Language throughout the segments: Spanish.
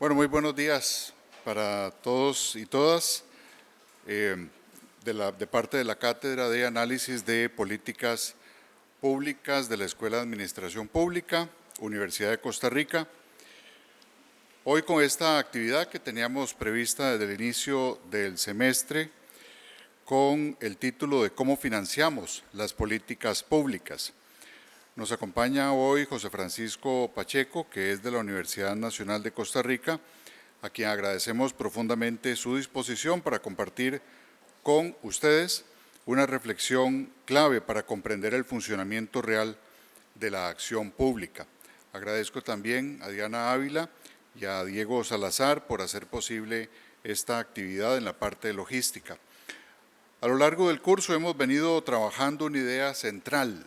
Bueno, muy buenos días para todos y todas. De parte de la Cátedra de Análisis de Políticas Públicas de la Escuela de Administración Pública, Universidad de Costa Rica. Hoy con esta actividad que teníamos prevista desde el inicio del semestre, con el título de ¿Cómo financiamos las políticas públicas? Nos acompaña hoy José Francisco Pacheco, que es de la Universidad Nacional de Costa Rica, a quien agradecemos profundamente su disposición para compartir con ustedes una reflexión clave para comprender el funcionamiento real de la acción pública. Agradezco también a Diana Ávila y a Diego Salazar por hacer posible esta actividad en la parte de logística. A lo largo del curso hemos venido trabajando una idea central,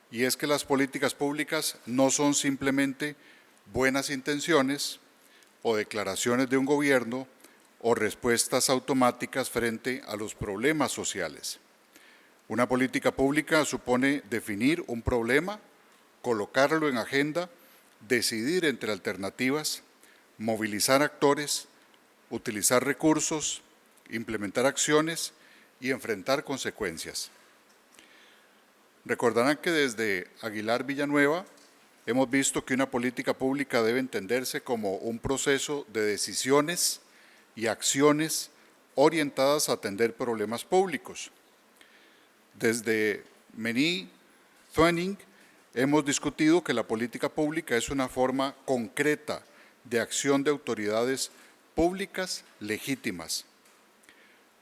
y es que las políticas públicas no son simplemente buenas intenciones o declaraciones de un gobierno o respuestas automáticas frente a los problemas sociales. Una política pública supone definir un problema, colocarlo en agenda, decidir entre alternativas, movilizar actores, utilizar recursos, implementar acciones y enfrentar consecuencias. Recordarán que desde Aguilar Villanueva hemos visto que una política pública debe entenderse como un proceso de decisiones y acciones orientadas a atender problemas públicos. Desde Meny-Thoening hemos discutido que la política pública es una forma concreta de acción de autoridades públicas legítimas.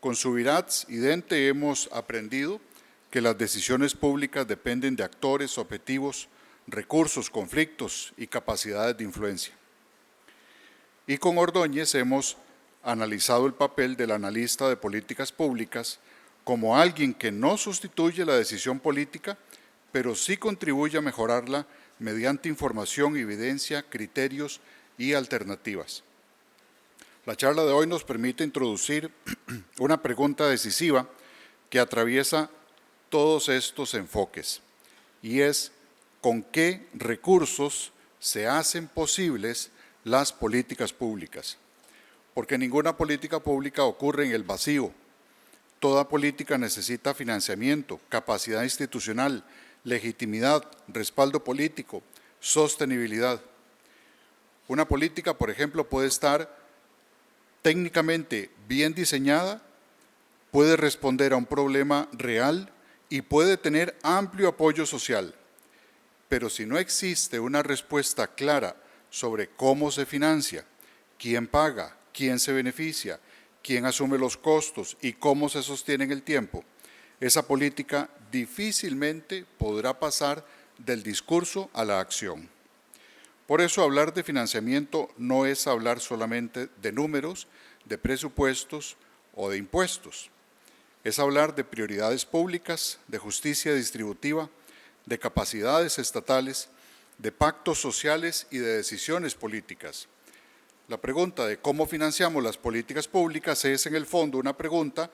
Con Subirats y Dente hemos aprendido que las decisiones públicas dependen de actores, objetivos, recursos, conflictos y capacidades de influencia. Y con Ordóñez hemos analizado el papel del analista de políticas públicas como alguien que no sustituye la decisión política, pero sí contribuye a mejorarla mediante información, evidencia, criterios y alternativas. La charla de hoy nos permite introducir una pregunta decisiva que atraviesa todos estos enfoques, y es ¿con qué recursos se hacen posibles las políticas públicas? Porque ninguna política pública ocurre en el vacío. Toda política necesita financiamiento, capacidad institucional, legitimidad, respaldo político, sostenibilidad. Una política, por ejemplo, puede estar técnicamente bien diseñada, puede responder a un problema real y puede tener amplio apoyo social, pero si no existe una respuesta clara sobre cómo se financia, quién paga, quién se beneficia, quién asume los costos y cómo se sostiene en el tiempo, esa política difícilmente podrá pasar del discurso a la acción. Por eso hablar de financiamiento no es hablar solamente de números, de presupuestos o de impuestos. Es hablar de prioridades públicas, de justicia distributiva, de capacidades estatales, de pactos sociales y de decisiones políticas. La pregunta de cómo financiamos las políticas públicas es en el fondo una pregunta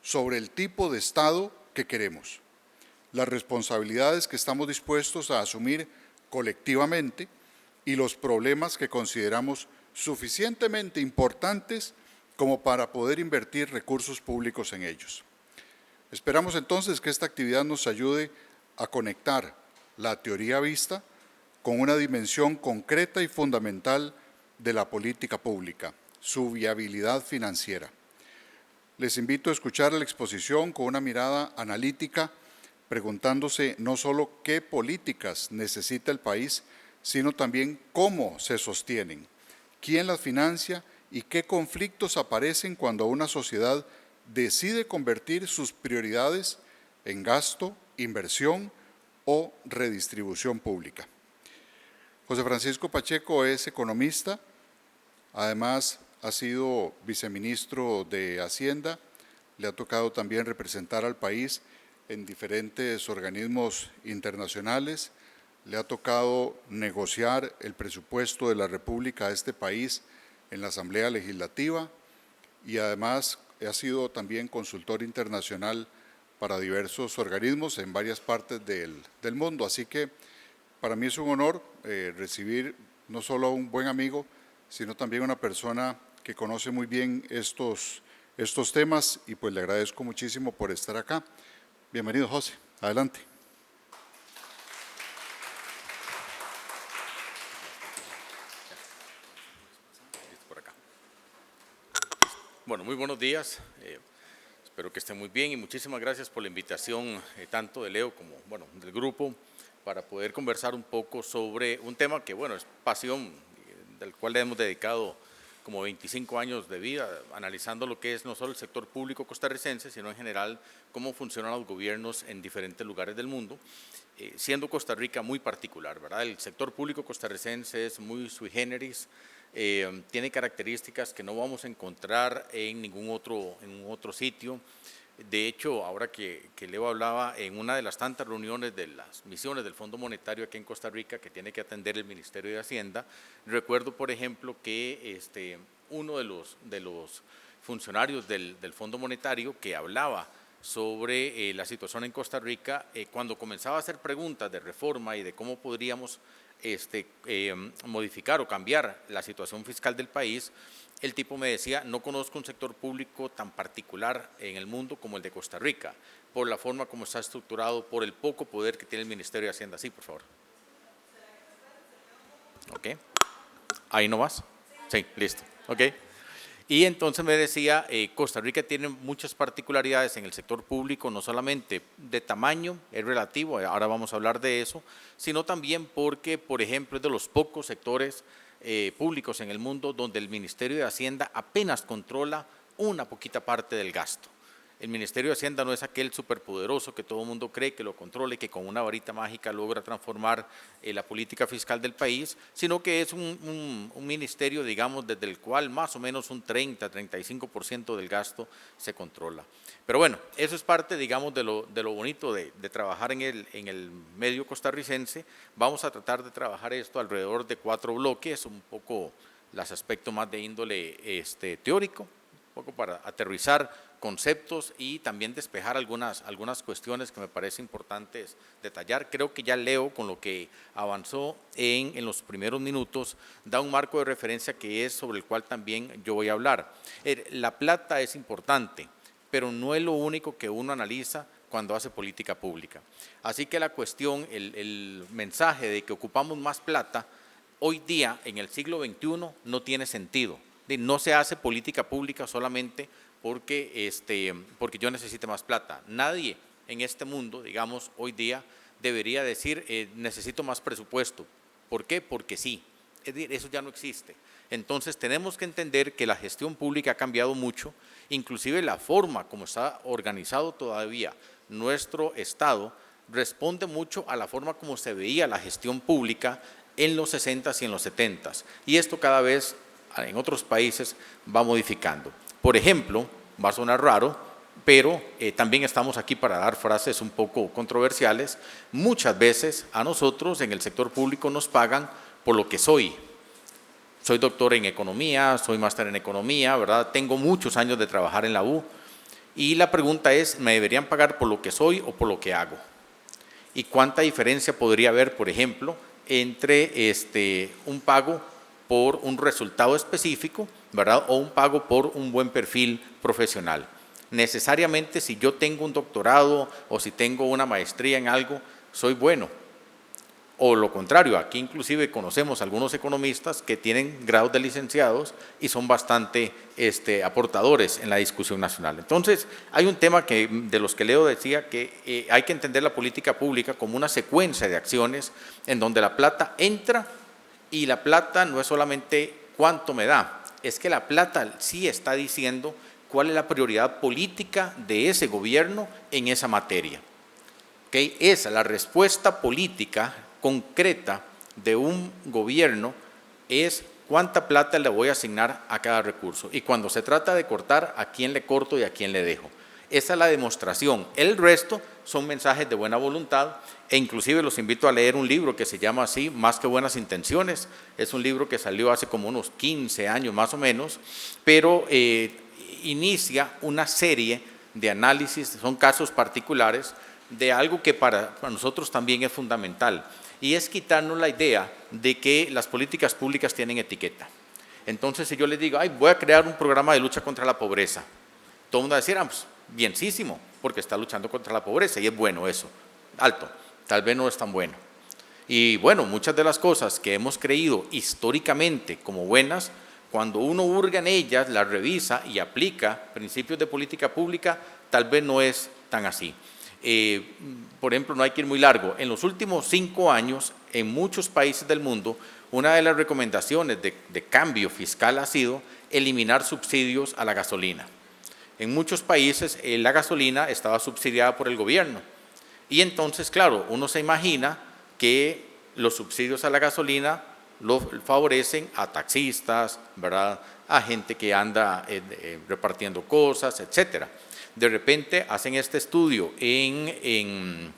sobre el tipo de Estado que queremos, las responsabilidades que estamos dispuestos a asumir colectivamente y los problemas que consideramos suficientemente importantes como para poder invertir recursos públicos en ellos. Esperamos entonces que esta actividad nos ayude a conectar la teoría vista con una dimensión concreta y fundamental de la política pública, su viabilidad financiera. Les invito a escuchar la exposición con una mirada analítica, preguntándose no solo qué políticas necesita el país, sino también cómo se sostienen, quién las financia y qué conflictos aparecen cuando una sociedad decide convertir sus prioridades en gasto, inversión o redistribución pública. José Francisco Pacheco es economista, además ha sido viceministro de Hacienda, le ha tocado también representar al país en diferentes organismos internacionales, le ha tocado negociar el presupuesto de la República a este país en la Asamblea Legislativa y además ha sido también consultor internacional para diversos organismos en varias partes del mundo. Así que para mí es un honor recibir no solo a un buen amigo, sino también a una persona que conoce muy bien estos temas y pues le agradezco muchísimo por estar acá. Bienvenido, José. Adelante. Bueno, muy buenos días. Espero que estén muy bien y muchísimas gracias por la invitación, tanto de Leo como del grupo, para poder conversar un poco sobre un tema que, es pasión, del cual le hemos dedicado como 25 años de vida, analizando lo que es no solo el sector público costarricense, sino en general cómo funcionan los gobiernos en diferentes lugares del mundo, siendo Costa Rica muy particular, ¿verdad? El sector público costarricense es muy sui generis, tiene características que no vamos a encontrar en ningún otro sitio. De hecho, ahora que Leo hablaba, en una de las tantas reuniones de las misiones del Fondo Monetario aquí en Costa Rica que tiene que atender el Ministerio de Hacienda, recuerdo, por ejemplo, que uno de los funcionarios del Fondo Monetario que hablaba sobre la situación en Costa Rica, cuando comenzaba a hacer preguntas de reforma y de cómo podríamos modificar o cambiar la situación fiscal del país, el tipo me decía: no conozco un sector público tan particular en el mundo como el de Costa Rica, por la forma como está estructurado, por el poco poder que tiene el Ministerio de Hacienda. Sí, por favor. Ok. ¿Ahí no vas? Sí, listo. Ok. Y entonces me decía, Costa Rica tiene muchas particularidades en el sector público, no solamente de tamaño, es relativo, ahora vamos a hablar de eso, sino también porque, por ejemplo, es de los pocos sectores públicos en el mundo donde el Ministerio de Hacienda apenas controla una poquita parte del gasto. El Ministerio de Hacienda no es aquel superpoderoso que todo el mundo cree que lo controla y que con una varita mágica logra transformar la política fiscal del país, sino que es un ministerio, digamos, desde el cual más o menos un 30-35% del gasto se controla. Pero bueno, eso es parte, digamos, de lo bonito de trabajar en el medio costarricense. Vamos a tratar de trabajar esto alrededor de 4 bloques, un poco los aspectos más de índole teórico, un poco para aterrizar conceptos y también despejar algunas cuestiones que me parece importantes detallar. Creo que ya Leo, con lo que avanzó en los primeros minutos, da un marco de referencia que es sobre el cual también yo voy a hablar. La plata es importante, pero no es lo único que uno analiza cuando hace política pública. Así que la cuestión, el mensaje de que ocupamos más plata, hoy día, en el siglo XXI, no tiene sentido. No se hace política pública solamente porque yo necesite más plata. Nadie en este mundo, digamos, hoy día debería decir necesito más presupuesto. ¿Por qué? Porque sí. Es decir, eso ya no existe. Entonces tenemos que entender que la gestión pública ha cambiado mucho, inclusive la forma como está organizado todavía nuestro Estado responde mucho a la forma como se veía la gestión pública en los 60s y en los 70s. Y esto cada vez en otros países va modificando. Por ejemplo, va a sonar raro, pero también estamos aquí para dar frases un poco controversiales. Muchas veces a nosotros en el sector público nos pagan por lo que soy. Soy doctor en economía, soy máster en economía, ¿verdad? Tengo muchos años de trabajar en la U y la pregunta es, ¿me deberían pagar por lo que soy o por lo que hago? ¿Y cuánta diferencia podría haber, por ejemplo, entre un pago por un resultado específico, ¿verdad? O un pago por un buen perfil profesional? Necesariamente, si yo tengo un doctorado o si tengo una maestría en algo, soy bueno. O lo contrario, aquí inclusive conocemos algunos economistas que tienen grados de licenciados y son bastante aportadores en la discusión nacional. Entonces, hay un tema de los que Leo decía que hay que entender la política pública como una secuencia de acciones en donde la plata entra. Y la plata no es solamente cuánto me da, es que la plata sí está diciendo cuál es la prioridad política de ese gobierno en esa materia. ¿Okay? Esa, la respuesta política concreta de un gobierno es cuánta plata le voy a asignar a cada recurso. Y cuando se trata de cortar, ¿a quién le corto y a quién le dejo? Esa es la demostración. El resto son mensajes de buena voluntad e inclusive los invito a leer un libro que se llama así, Más que buenas intenciones. Es un libro que salió hace como unos 15 años más o menos, pero inicia una serie de análisis, son casos particulares de algo que para nosotros también es fundamental, y es quitarnos la idea de que las políticas públicas tienen etiqueta. Entonces, si yo les digo, ay, voy a crear un programa de lucha contra la pobreza, todo el mundo va a decir, pues, bienísimo, porque está luchando contra la pobreza, y es bueno eso, alto, tal vez no es tan bueno. Y bueno, muchas de las cosas que hemos creído históricamente como buenas, cuando uno hurga en ellas, las revisa y aplica principios de política pública, tal vez no es tan así. Por ejemplo, no hay que ir muy largo. En los últimos 5 años, en muchos países del mundo, una de las recomendaciones de cambio fiscal ha sido eliminar subsidios a la gasolina. En muchos países la gasolina estaba subsidiada por el gobierno. Y entonces, claro, uno se imagina que los subsidios a la gasolina lo favorecen a taxistas, ¿verdad?, a gente que anda repartiendo cosas, etcétera. De repente hacen este estudio en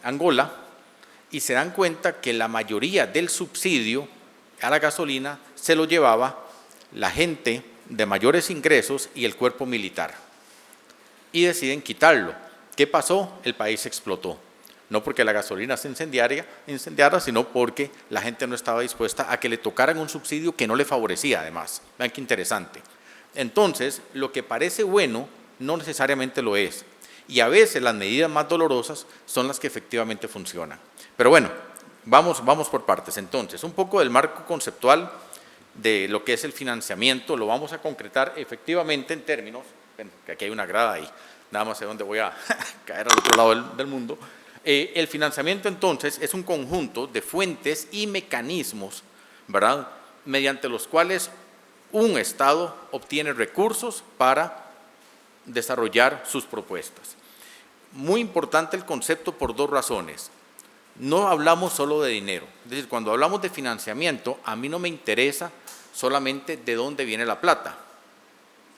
Angola y se dan cuenta que la mayoría del subsidio a la gasolina se lo llevaba la gente de mayores ingresos y el cuerpo militar. Y deciden quitarlo. ¿Qué pasó? El país explotó. No porque la gasolina se incendiara, sino porque la gente no estaba dispuesta a que le tocaran un subsidio que no le favorecía además. Vean qué interesante. Entonces, lo que parece bueno no necesariamente lo es. Y a veces las medidas más dolorosas son las que efectivamente funcionan. Pero bueno, vamos por partes. Entonces, un poco del marco conceptual de lo que es el financiamiento, lo vamos a concretar efectivamente en términos, que aquí hay una grada ahí, nada más sé dónde voy a caer al otro lado del mundo. El financiamiento entonces es un conjunto de fuentes y mecanismos, ¿verdad?, mediante los cuales un Estado obtiene recursos para desarrollar sus propuestas. Muy importante el concepto por 2 razones. No hablamos solo de dinero, es decir, cuando hablamos de financiamiento, a mí no me interesa solamente de dónde viene la plata.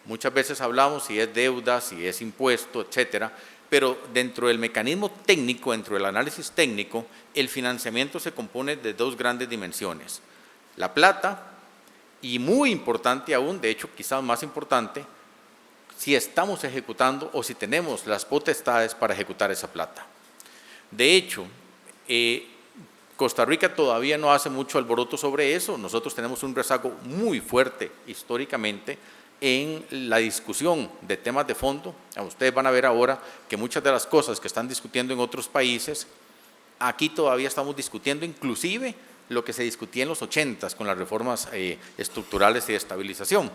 Muchas veces hablamos si es deuda, si es impuesto, etcétera, pero dentro del mecanismo técnico, dentro del análisis técnico, el financiamiento se compone de 2 grandes dimensiones. La plata y muy importante aún, de hecho quizás más importante, si estamos ejecutando o si tenemos las potestades para ejecutar esa plata. De hecho, Costa Rica todavía no hace mucho alboroto sobre eso. Nosotros tenemos un rezago muy fuerte históricamente en la discusión de temas de fondo. Ustedes van a ver ahora que muchas de las cosas que están discutiendo en otros países, aquí todavía estamos discutiendo inclusive lo que se discutía en los 80s con las reformas estructurales y de estabilización,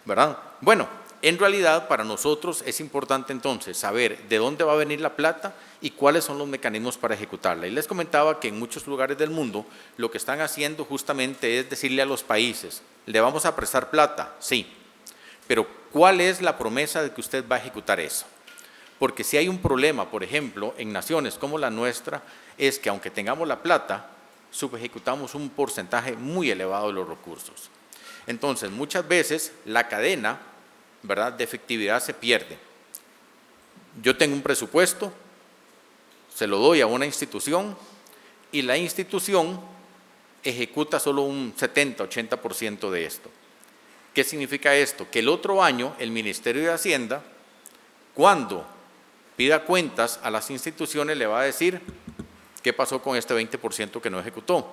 ¿verdad? Bueno, en realidad para nosotros es importante entonces saber de dónde va a venir la plata y cuáles son los mecanismos para ejecutarla. Y les comentaba que en muchos lugares del mundo lo que están haciendo justamente es decirle a los países, ¿le vamos a prestar plata? Sí, pero ¿cuál es la promesa de que usted va a ejecutar eso? Porque si hay un problema, por ejemplo, en naciones como la nuestra, es que aunque tengamos la plata, subejecutamos un porcentaje muy elevado de los recursos. Entonces, muchas veces la cadena, ¿verdad?, de efectividad se pierde. Yo tengo un presupuesto, se lo doy a una institución y la institución ejecuta solo un 70-80% de esto. ¿Qué significa esto? Que el otro año el Ministerio de Hacienda, cuando pida cuentas a las instituciones, le va a decir qué pasó con este 20% que no ejecutó,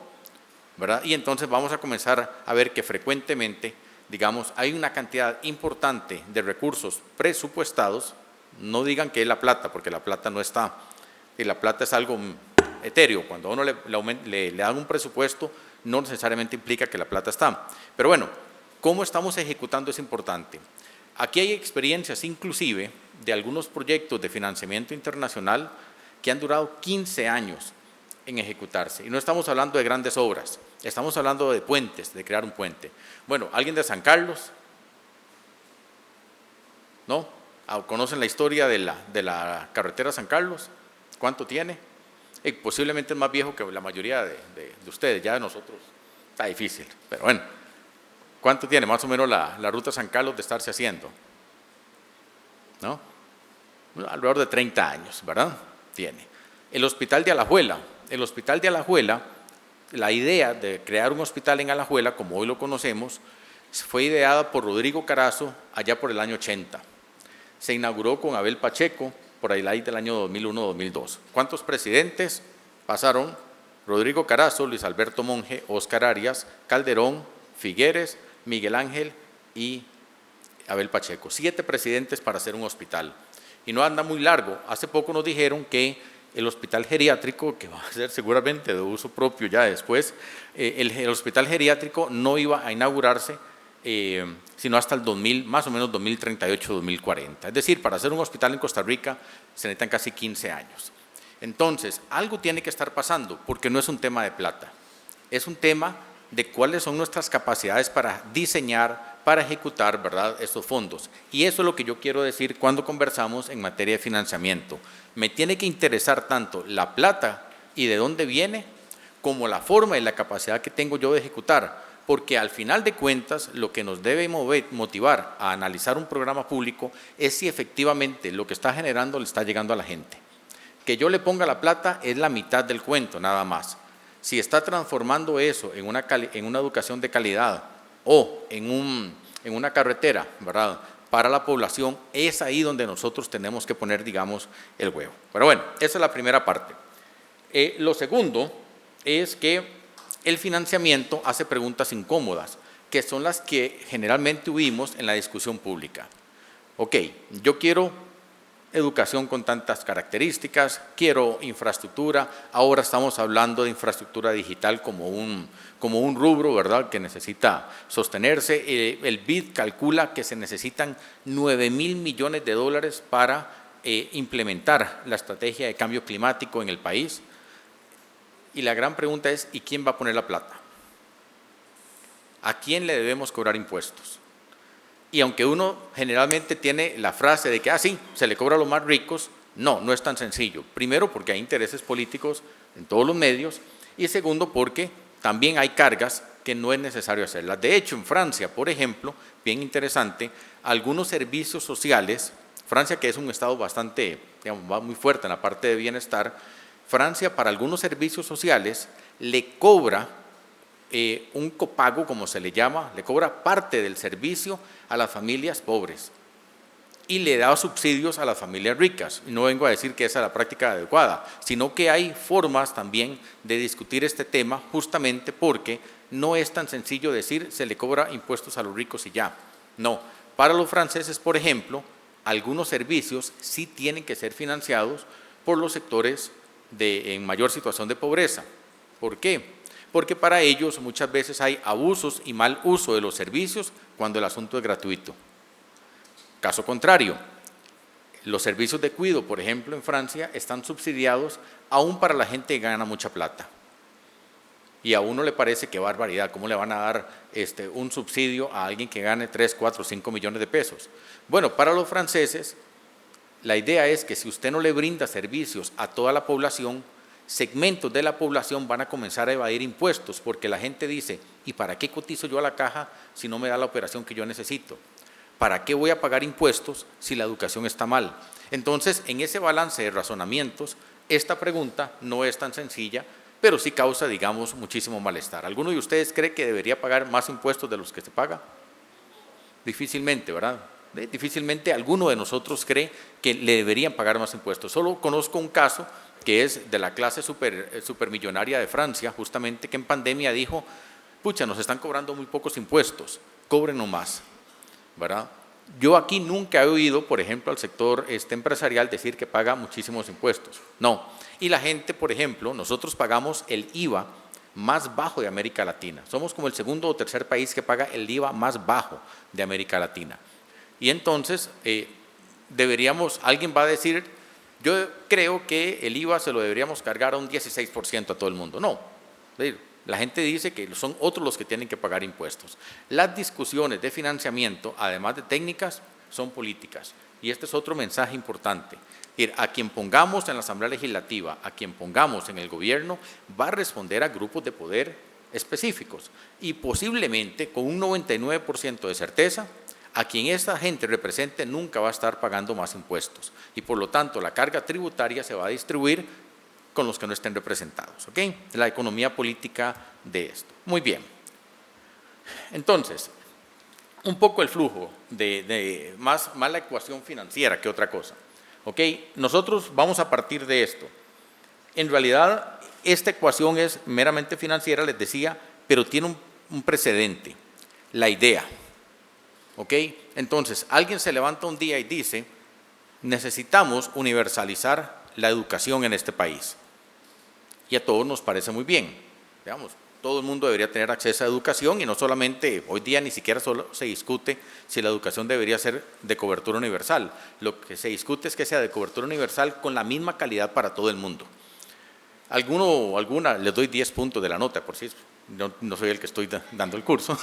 ¿verdad? Y entonces vamos a comenzar a ver que frecuentemente, digamos, hay una cantidad importante de recursos presupuestados. No digan que es la plata, porque la plata no está, y la plata es algo etéreo. Cuando a uno le dan un presupuesto, no necesariamente implica que la plata está. Pero bueno, ¿cómo estamos ejecutando? Es importante. Aquí hay experiencias inclusive de algunos proyectos de financiamiento internacional que han durado 15 años en ejecutarse. Y no estamos hablando de grandes obras, estamos hablando de puentes, de crear un puente. Bueno, ¿alguien de San Carlos? ¿No? ¿Conocen la historia de la carretera San Carlos? ¿Cuánto tiene? Posiblemente es más viejo que la mayoría de ustedes, ya de nosotros está difícil, pero bueno. ¿Cuánto tiene más o menos la ruta San Carlos de estarse haciendo? ¿No? alrededor de 30 años, ¿verdad? Tiene. El Hospital de Alajuela. El Hospital de Alajuela, la idea de crear un hospital en Alajuela, como hoy lo conocemos, fue ideada por Rodrigo Carazo allá por el año 80. Se inauguró con Abel Pacheco por ahí del año 2001-2002. ¿Cuántos presidentes pasaron? Rodrigo Carazo, Luis Alberto Monge, Óscar Arias, Calderón, Figueres, Miguel Ángel y Abel Pacheco. 7 presidentes para hacer un hospital. Y no anda muy largo. Hace poco nos dijeron que el hospital geriátrico, que va a ser seguramente de uso propio ya después, el hospital geriátrico no iba a inaugurarse sino hasta el 2000, más o menos 2038-2040. Es decir, para hacer un hospital en Costa Rica se necesitan casi 15 años. Entonces, algo tiene que estar pasando, porque no es un tema de plata, es un tema de cuáles son nuestras capacidades para diseñar, para ejecutar, ¿verdad?, estos fondos. Y eso es lo que yo quiero decir cuando conversamos en materia de financiamiento. Me tiene que interesar tanto la plata y de dónde viene, como la forma y la capacidad que tengo yo de ejecutar, porque al final de cuentas lo que nos debe motivar a analizar un programa público es si efectivamente lo que está generando le está llegando a la gente. Que yo le ponga la plata es la mitad del cuento, nada más. Si está transformando eso en una educación de calidad o en una carretera, ¿verdad?, para la población, es ahí donde nosotros tenemos que poner, digamos, el huevo. Pero bueno, esa es la primera parte. Lo segundo es que el financiamiento hace preguntas incómodas, que son las que generalmente huimos en la discusión pública. Ok, yo quiero educación con tantas características, quiero infraestructura, ahora estamos hablando de infraestructura digital como un rubro, ¿verdad?, que necesita sostenerse. El BID calcula que se necesitan $9.000 millones para implementar la estrategia de cambio climático en el país. Y la gran pregunta es, ¿y quién va a poner la plata? ¿A quién le debemos cobrar impuestos? Y aunque uno generalmente tiene la frase de que, sí, se le cobra a los más ricos, no es tan sencillo. Primero, porque hay intereses políticos en todos los medios, y segundo, porque también hay cargas que no es necesario hacerlas. De hecho, en Francia, por ejemplo, bien interesante, algunos servicios sociales, Francia, que es un estado bastante, digamos, va muy fuerte en la parte de bienestar, Francia para algunos servicios sociales le cobra un copago, como se le llama, le cobra parte del servicio a las familias pobres y le da subsidios a las familias ricas. Y no vengo a decir que esa es la práctica adecuada, sino que hay formas también de discutir este tema, justamente porque no es tan sencillo decir se le cobra impuestos a los ricos y ya. No, para los franceses, por ejemplo, algunos servicios sí tienen que ser financiados por los sectores en mayor situación de pobreza. ¿Por qué? Porque para ellos muchas veces hay abusos y mal uso de los servicios cuando el asunto es gratuito. Caso contrario, los servicios de cuidado, por ejemplo, en Francia, están subsidiados aún para la gente que gana mucha plata. Y a uno le parece que barbaridad, ¿cómo le van a dar un subsidio a alguien que gane 3, 4, 5 millones de pesos? Bueno, para los franceses, la idea es que si usted no le brinda servicios a toda la población, segmentos de la población van a comenzar a evadir impuestos, porque la gente dice, ¿y para qué cotizo yo a la caja si no me da la operación que yo necesito? ¿Para qué voy a pagar impuestos si la educación está mal? Entonces, en ese balance de razonamientos, esta pregunta no es tan sencilla, pero sí causa, digamos, muchísimo malestar. ¿Alguno de ustedes cree que debería pagar más impuestos de los que se paga? Difícilmente, ¿verdad? Difícilmente alguno de nosotros cree que le deberían pagar más impuestos. Solo conozco un caso que es de la clase supermillonaria de Francia, justamente, que en pandemia dijo, pucha, nos están cobrando muy pocos impuestos, cóbrenos más, ¿verdad? Yo aquí nunca he oído, por ejemplo, al sector empresarial decir que paga muchísimos impuestos. No. Y la gente, por ejemplo, nosotros pagamos el IVA más bajo de América Latina. Somos como el segundo o tercer país que paga el IVA más bajo de América Latina. Y entonces, alguien va a decir, yo creo que el IVA se lo deberíamos cargar a un 16% a todo el mundo. No, la gente dice que son otros los que tienen que pagar impuestos. Las discusiones de financiamiento, además de técnicas, son políticas. Y este es otro mensaje importante. A quien pongamos en la Asamblea Legislativa, a quien pongamos en el gobierno, va a responder a grupos de poder específicos. Y posiblemente, con un 99% de certeza, A quien esta gente represente nunca va a estar pagando más impuestos y por lo tanto la carga tributaria se va a distribuir con los que no estén representados, ¿ok? La economía política de esto. Muy bien. Entonces, un poco el flujo más la ecuación financiera que otra cosa, ¿ok? Nosotros vamos a partir de esto. En realidad, esta ecuación es meramente financiera, les decía, pero tiene un precedente, la idea. ¿Ok? Entonces, alguien se levanta un día y dice, necesitamos universalizar la educación en este país. Y a todos nos parece muy bien. Digamos, todo el mundo debería tener acceso a educación y no solamente, hoy día ni siquiera solo se discute si la educación debería ser de cobertura universal. Lo que se discute es que sea de cobertura universal con la misma calidad para todo el mundo. Alguna, les doy 10 puntos de la nota, por si no soy el que estoy dando el curso.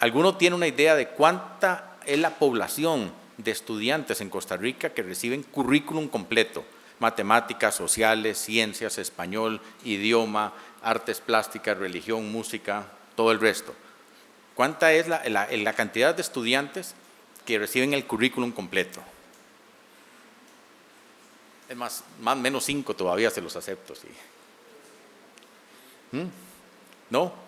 ¿Alguno tiene una idea de cuánta es la población de estudiantes en Costa Rica que reciben currículum completo? Matemáticas, sociales, ciencias, español, idioma, artes plásticas, religión, música, todo el resto. ¿Cuánta es la cantidad de estudiantes que reciben el currículum completo? Es más o menos 5 todavía se los acepto. ¿Sí? ¿No?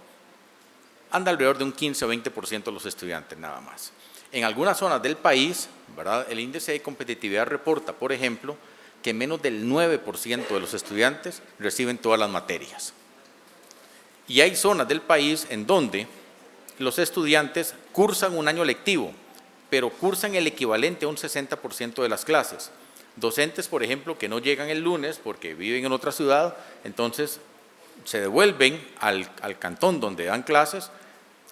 Anda alrededor de un 15 o 20% de los estudiantes nada más. En algunas zonas del país, ¿verdad?, el índice de competitividad reporta, por ejemplo, que menos del 9% de los estudiantes reciben todas las materias. Y hay zonas del país en donde los estudiantes cursan un año lectivo, pero cursan el equivalente a un 60% de las clases. Docentes, por ejemplo, que no llegan el lunes porque viven en otra ciudad, entonces se devuelven al cantón donde dan clases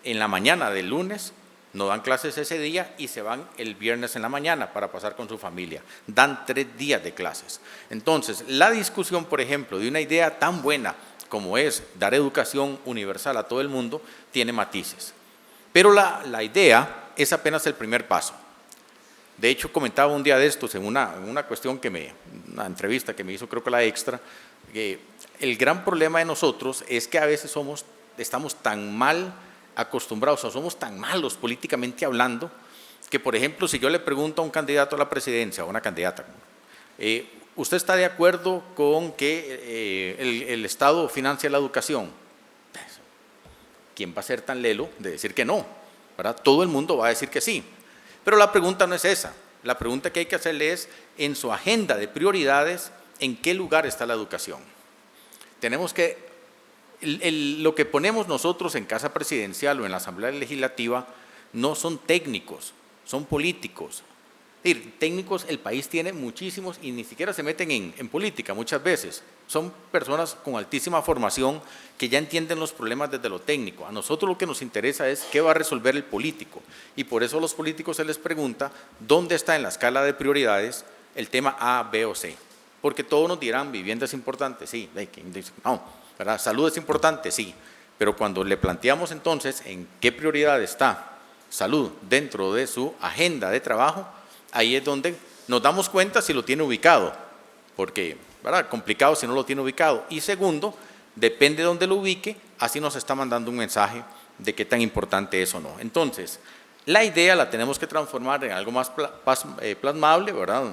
en la mañana del lunes, no dan clases ese día y se van el viernes en la mañana para pasar con su familia. Dan 3 días de clases. Entonces, la discusión, por ejemplo, de una idea tan buena como es dar educación universal a todo el mundo, tiene matices. Pero la idea es apenas el primer paso. De hecho, comentaba un día de estos en una cuestión una entrevista que me hizo, creo que la Extra, que el gran problema de nosotros es que a veces estamos tan mal acostumbrados, o somos tan malos políticamente hablando, que por ejemplo, si yo le pregunto a un candidato a la presidencia o a una candidata, ¿usted está de acuerdo con que el Estado financie la educación? ¿Quién va a ser tan lelo de decir que no? ¿Verdad? Todo el mundo va a decir que sí. Pero la pregunta no es esa. La pregunta que hay que hacerle es, en su agenda de prioridades, ¿en qué lugar está la educación? Tenemos que, lo que ponemos nosotros en Casa Presidencial o en la Asamblea Legislativa no son técnicos, son políticos. Es decir, técnicos el país tiene muchísimos y ni siquiera se meten en política muchas veces. Son personas con altísima formación que ya entienden los problemas desde lo técnico. A nosotros lo que nos interesa es qué va a resolver el político. Y por eso a los políticos se les pregunta dónde está en la escala de prioridades el tema A, B o C. Porque todos nos dirán, vivienda es importante, sí. No, ¿verdad? Salud es importante, sí. Pero cuando le planteamos entonces en qué prioridad está salud dentro de su agenda de trabajo, ahí es donde nos damos cuenta si lo tiene ubicado, porque, ¿verdad?, complicado si no lo tiene ubicado. Y segundo, depende de dónde lo ubique, así nos está mandando un mensaje de qué tan importante es o no. Entonces, la idea la tenemos que transformar en algo más plasmable, ¿verdad?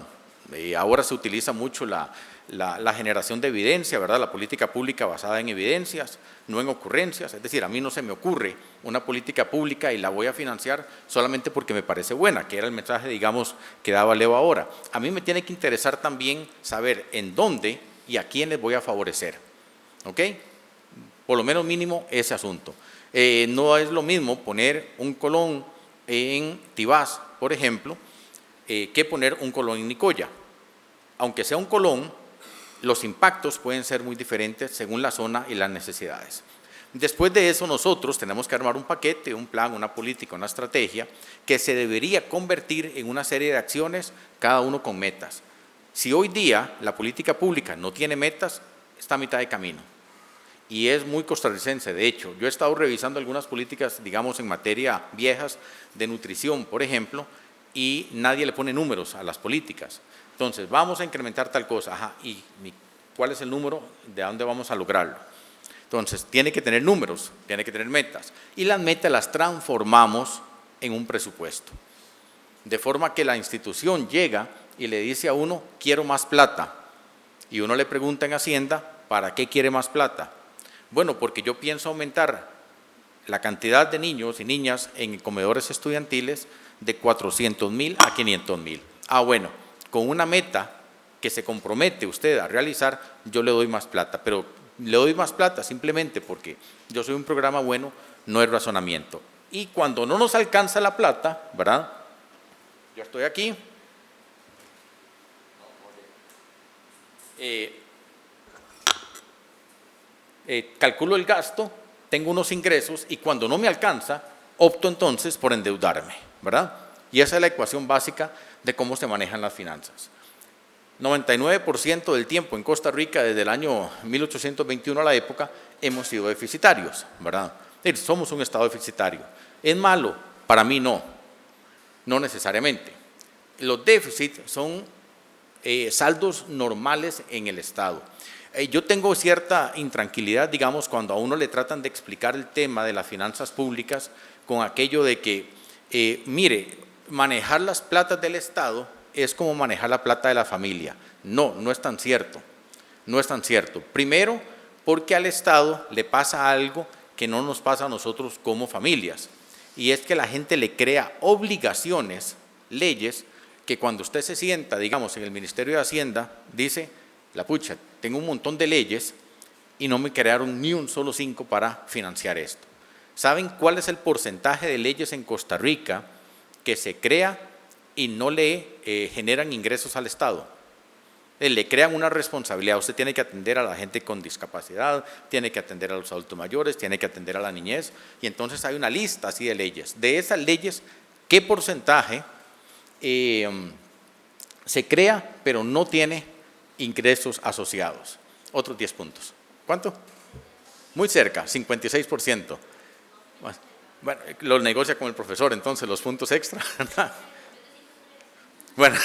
Ahora se utiliza mucho la generación de evidencia, ¿verdad?, la política pública basada en evidencias, no en ocurrencias. Es decir, a mí no se me ocurre una política pública y la voy a financiar solamente porque me parece buena, que era el mensaje, digamos, que daba Leo ahora. A mí me tiene que interesar también saber en dónde y a quiénes voy a favorecer, ¿ok? Por lo menos mínimo ese asunto. No es lo mismo poner un colón en Tibás, por ejemplo, que poner un colón en Nicoya. Aunque sea un colón, los impactos pueden ser muy diferentes según la zona y las necesidades. Después de eso, nosotros tenemos que armar un paquete, un plan, una política, una estrategia que se debería convertir en una serie de acciones, cada uno con metas. Si hoy día la política pública no tiene metas, está a mitad de camino. Y es muy costarricense, de hecho. Yo he estado revisando algunas políticas, digamos, en materia viejas de nutrición, por ejemplo, y nadie le pone números a las políticas. Entonces, vamos a incrementar tal cosa, ajá, ¿y cuál es el número? ¿De dónde vamos a lograrlo? Entonces, tiene que tener números, tiene que tener metas. Y las metas las transformamos en un presupuesto. De forma que la institución llega y le dice a uno, quiero más plata. Y uno le pregunta en Hacienda, ¿para qué quiere más plata? Bueno, porque yo pienso aumentar la cantidad de niños y niñas en comedores estudiantiles de 400.000 a 500.000. Bueno, con una meta que se compromete usted a realizar, yo le doy más plata, pero le doy más plata simplemente porque yo soy un programa bueno, no es razonamiento. Y cuando no nos alcanza la plata, ¿verdad? Yo estoy aquí, calculo el gasto, tengo unos ingresos y cuando no me alcanza, opto entonces por endeudarme, ¿verdad? Y esa es la ecuación básica de cómo se manejan las finanzas. 99% del tiempo en Costa Rica, desde el año 1821 a la época, hemos sido deficitarios, ¿verdad? Somos un estado deficitario. ¿Es malo? Para mí no, no necesariamente. Los déficits son saldos normales en el Estado. Yo tengo cierta intranquilidad, digamos, cuando a uno le tratan de explicar el tema de las finanzas públicas con aquello de que, mire, manejar las platas del Estado es como manejar la plata de la familia. No, no es tan cierto, no es tan cierto. Primero, porque al Estado le pasa algo que no nos pasa a nosotros como familias, y es que la gente le crea obligaciones, leyes, que cuando usted se sienta, digamos, en el Ministerio de Hacienda, dice, la pucha, tengo un montón de leyes y no me crearon ni un solo 5 para financiar esto. ¿Saben cuál es el porcentaje de leyes en Costa Rica que se crea y no le generan ingresos al Estado? Le crean una responsabilidad. Usted tiene que atender a la gente con discapacidad, tiene que atender a los adultos mayores, tiene que atender a la niñez, y entonces hay una lista así de leyes. De esas leyes, ¿qué porcentaje se crea pero no tiene ingresos asociados? Otros 10 puntos. ¿Cuánto? Muy cerca, 56%. Bueno, lo negocia con el profesor, entonces, los puntos extra. Bueno,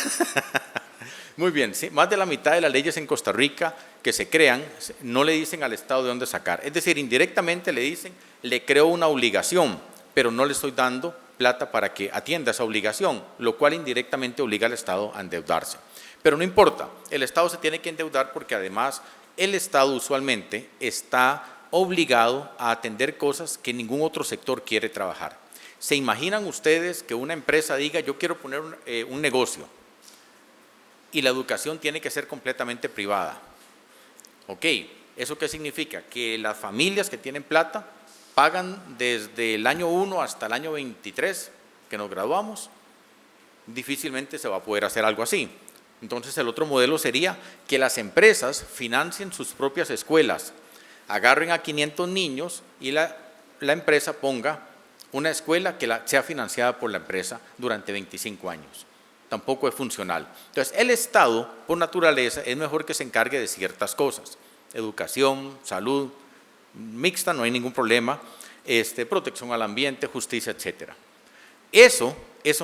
muy bien, sí, más de la mitad de las leyes en Costa Rica que se crean no le dicen al Estado de dónde sacar. Es decir, indirectamente le dicen, le creo una obligación, pero no le estoy dando plata para que atienda esa obligación, lo cual indirectamente obliga al Estado a endeudarse. Pero no importa, el Estado se tiene que endeudar porque además el Estado usualmente está obligado a atender cosas que ningún otro sector quiere trabajar. ¿Se imaginan ustedes que una empresa diga, yo quiero poner un negocio y la educación tiene que ser completamente privada? Ok, ¿eso qué significa? Que las familias que tienen plata pagan desde el año 1 hasta el año 23 que nos graduamos. Difícilmente se va a poder hacer algo así. Entonces el otro modelo sería que las empresas financien sus propias escuelas, agarren a 500 niños y la empresa ponga una escuela que sea financiada por la empresa durante 25 años. Tampoco es funcional. Entonces el Estado, por naturaleza, es mejor que se encargue de ciertas cosas: educación, salud, mixta, no hay ningún problema, protección al ambiente, justicia, etcétera. Eso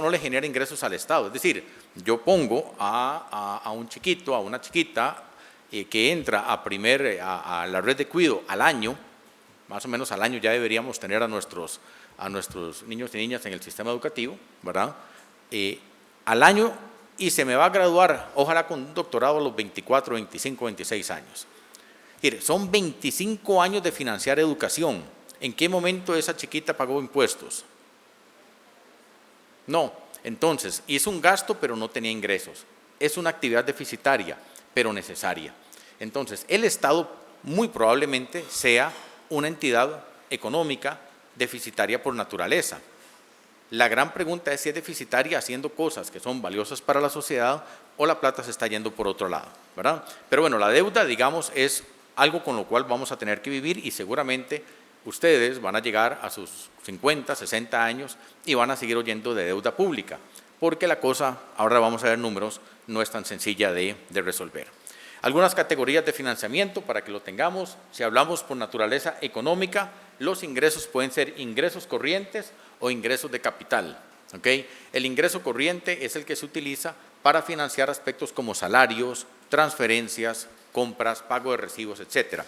no le genera ingresos al Estado. Es decir, yo pongo a un chiquito, a una chiquita que entra a la red de cuidado al año, más o menos al año ya deberíamos tener a nuestros niños y niñas en el sistema educativo, ¿verdad? Al año, y se me va a graduar, ojalá con un doctorado a los 24, 25, 26 años. Mire, son 25 años de financiar educación. ¿En qué momento esa chiquita pagó impuestos? No. Entonces, hizo un gasto pero no tenía ingresos. Es una actividad deficitaria, pero necesaria. Entonces, el Estado muy probablemente sea una entidad económica deficitaria por naturaleza. La gran pregunta es si es deficitaria haciendo cosas que son valiosas para la sociedad o la plata se está yendo por otro lado, ¿verdad? Pero bueno, la deuda, digamos, es algo con lo cual vamos a tener que vivir y seguramente ustedes van a llegar a sus 50, 60 años y van a seguir oyendo de deuda pública, porque la cosa, ahora vamos a ver números, no es tan sencilla de resolver. Algunas categorías de financiamiento para que lo tengamos: si hablamos por naturaleza económica, los ingresos pueden ser ingresos corrientes o ingresos de capital. ¿Okay? El ingreso corriente es el que se utiliza para financiar aspectos como salarios, transferencias, compras, pago de recibos, etc.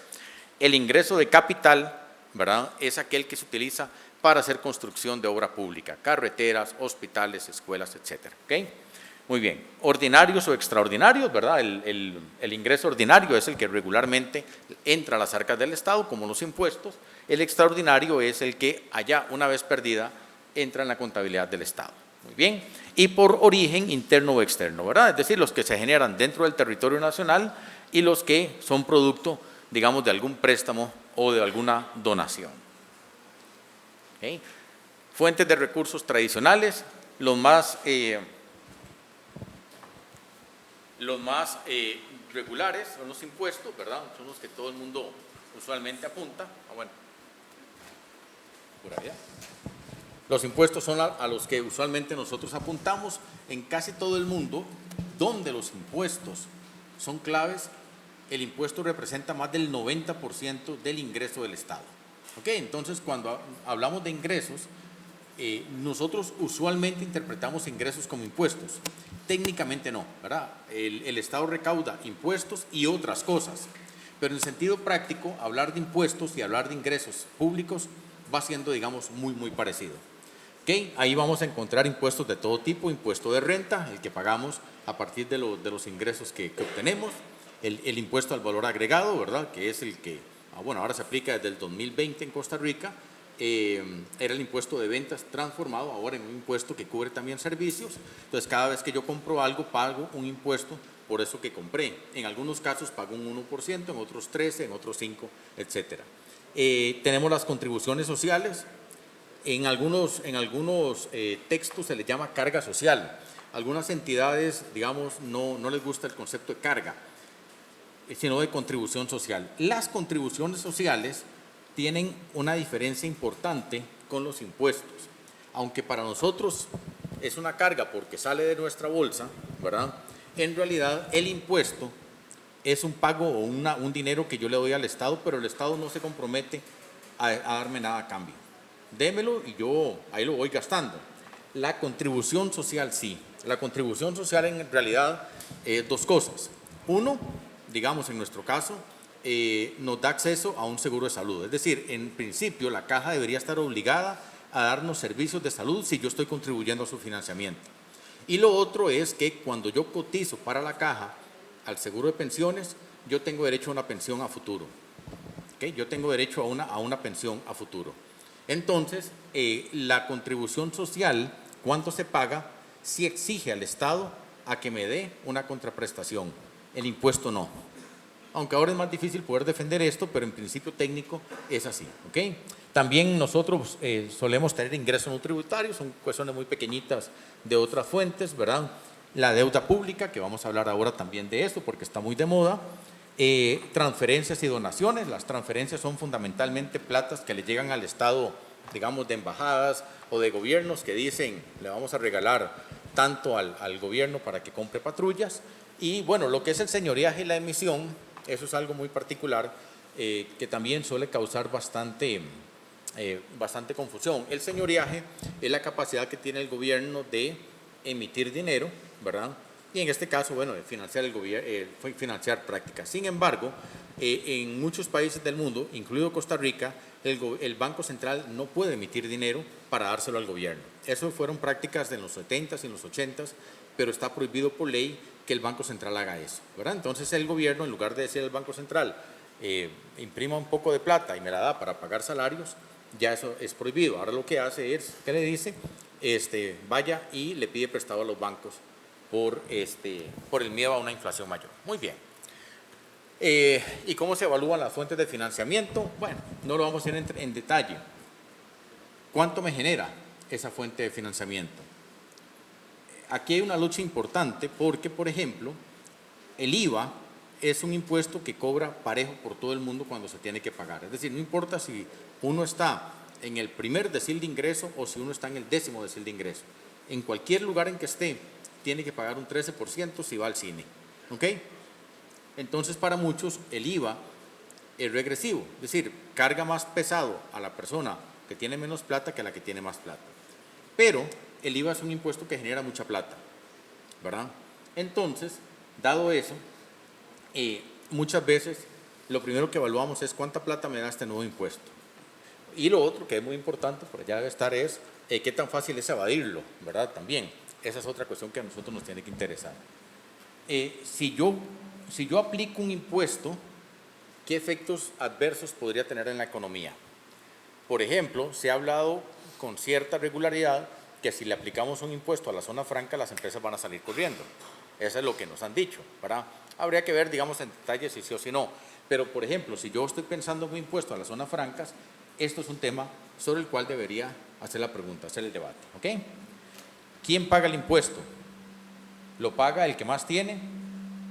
El ingreso de capital, ¿verdad?, es aquel que se utiliza para hacer construcción de obra pública, carreteras, hospitales, escuelas, etcétera. ¿Ok? Muy bien. Ordinarios o extraordinarios, ¿verdad? El ingreso ordinario es el que regularmente entra a las arcas del Estado, como los impuestos. El extraordinario es el que, allá una vez perdida, entra en la contabilidad del Estado. Muy bien. Y por origen interno o externo, ¿verdad? Es decir, los que se generan dentro del territorio nacional y los que son producto, digamos, de algún préstamo o de alguna donación. ¿Okay? Fuentes de recursos tradicionales, los más regulares son los impuestos, ¿verdad? Son los que todo el mundo usualmente apunta. Bueno, pura vida. Los impuestos son a los que usualmente nosotros apuntamos en casi todo el mundo, donde los impuestos son claves. El impuesto representa más del 90% del ingreso del Estado. ¿Ok? Entonces, cuando hablamos de ingresos, nosotros usualmente interpretamos ingresos como impuestos. Técnicamente no, ¿verdad? El Estado recauda impuestos y otras cosas, pero en sentido práctico, hablar de impuestos y hablar de ingresos públicos va siendo, digamos, muy parecido. ¿Okay? Ahí vamos a encontrar impuestos de todo tipo, impuesto de renta, el que pagamos a partir de los ingresos que obtenemos, el impuesto al valor agregado, ¿verdad? Que es el que, bueno, ahora se aplica desde el 2020 en Costa Rica. Era el impuesto de ventas transformado ahora en un impuesto que cubre también servicios. Entonces, cada vez que yo compro algo, pago un impuesto por eso que compré. En algunos casos pago un 1%, en otros 13%, en otros 5%, etc. Tenemos las contribuciones sociales. En algunos textos se les llama carga social. Algunas entidades, digamos, no les gusta el concepto de carga, sino de contribución social. Las contribuciones sociales tienen una diferencia importante con los impuestos. Aunque para nosotros es una carga porque sale de nuestra bolsa, ¿verdad? En realidad el impuesto es un pago o un dinero que yo le doy al Estado, pero el Estado no se compromete a darme nada a cambio. Démelo y yo ahí lo voy gastando. La contribución social sí. La contribución social en realidad es dos cosas. Uno, digamos en nuestro caso, nos da acceso a un seguro de salud. Es decir, en principio la caja debería estar obligada a darnos servicios de salud si yo estoy contribuyendo a su financiamiento. Y lo otro es que cuando yo cotizo para la caja al seguro de pensiones, yo tengo derecho a una pensión a futuro. ¿Okay? Yo tengo derecho a una pensión a futuro. Entonces, la contribución social, ¿cuánto se paga? Si exige al Estado a que me dé una contraprestación. El impuesto no. Aunque ahora es más difícil poder defender esto, pero en principio técnico es así. ¿Okay? También nosotros solemos tener ingresos no tributarios, son cuestiones muy pequeñitas de otras fuentes, ¿verdad? La deuda pública, que vamos a hablar ahora también de esto porque está muy de moda. Transferencias y donaciones. Las transferencias son fundamentalmente platas que le llegan al Estado, digamos, de embajadas o de gobiernos que dicen, le vamos a regalar tanto al gobierno para que compre patrullas. Y bueno, lo que es el señoreaje y la emisión, eso es algo muy particular que también suele causar bastante confusión. El señoreaje es la capacidad que tiene el gobierno de emitir dinero, ¿verdad? Y en este caso, bueno, financiar prácticas. Sin embargo, en muchos países del mundo, incluido Costa Rica, el Banco Central no puede emitir dinero para dárselo al gobierno. Eso fueron prácticas de los 70s y en los 80s, pero está prohibido por ley que el Banco Central haga eso, ¿verdad? Entonces el gobierno, en lugar de decir al Banco Central, imprima un poco de plata y me la da para pagar salarios, ya eso es prohibido. Ahora lo que hace es, ¿qué le dice? Vaya y le pide prestado a los bancos por el miedo a una inflación mayor. Muy bien. ¿Y cómo se evalúan las fuentes de financiamiento? Bueno, no lo vamos a ir en detalle. ¿Cuánto me genera esa fuente de financiamiento? Aquí hay una lucha importante porque, por ejemplo, el IVA es un impuesto que cobra parejo por todo el mundo cuando se tiene que pagar. Es decir, no importa si uno está en el primer decil de ingreso o si uno está en el 10º decil de ingreso. En cualquier lugar en que esté, tiene que pagar un 13% si va al cine. ¿Ok? Entonces, para muchos, el IVA es regresivo. Es decir, carga más pesado a la persona que tiene menos plata que a la que tiene más plata. Pero el IVA es un impuesto que genera mucha plata, ¿verdad? Entonces, dado eso, muchas veces lo primero que evaluamos es cuánta plata me da este nuevo impuesto. Y lo otro que es muy importante, por allá debe estar, es qué tan fácil es evadirlo, ¿verdad? También, esa es otra cuestión que a nosotros nos tiene que interesar. Si yo aplico un impuesto, ¿qué efectos adversos podría tener en la economía? Por ejemplo, se ha hablado con cierta regularidad que si le aplicamos un impuesto a la zona franca, las empresas van a salir corriendo. Eso es lo que nos han dicho, ¿verdad? Habría que ver, digamos, en detalle si sí o si no. Pero, por ejemplo, si yo estoy pensando en un impuesto a las zonas francas, esto es un tema sobre el cual debería hacer la pregunta, hacer el debate, ¿ok? ¿Quién paga el impuesto? ¿Lo paga el que más tiene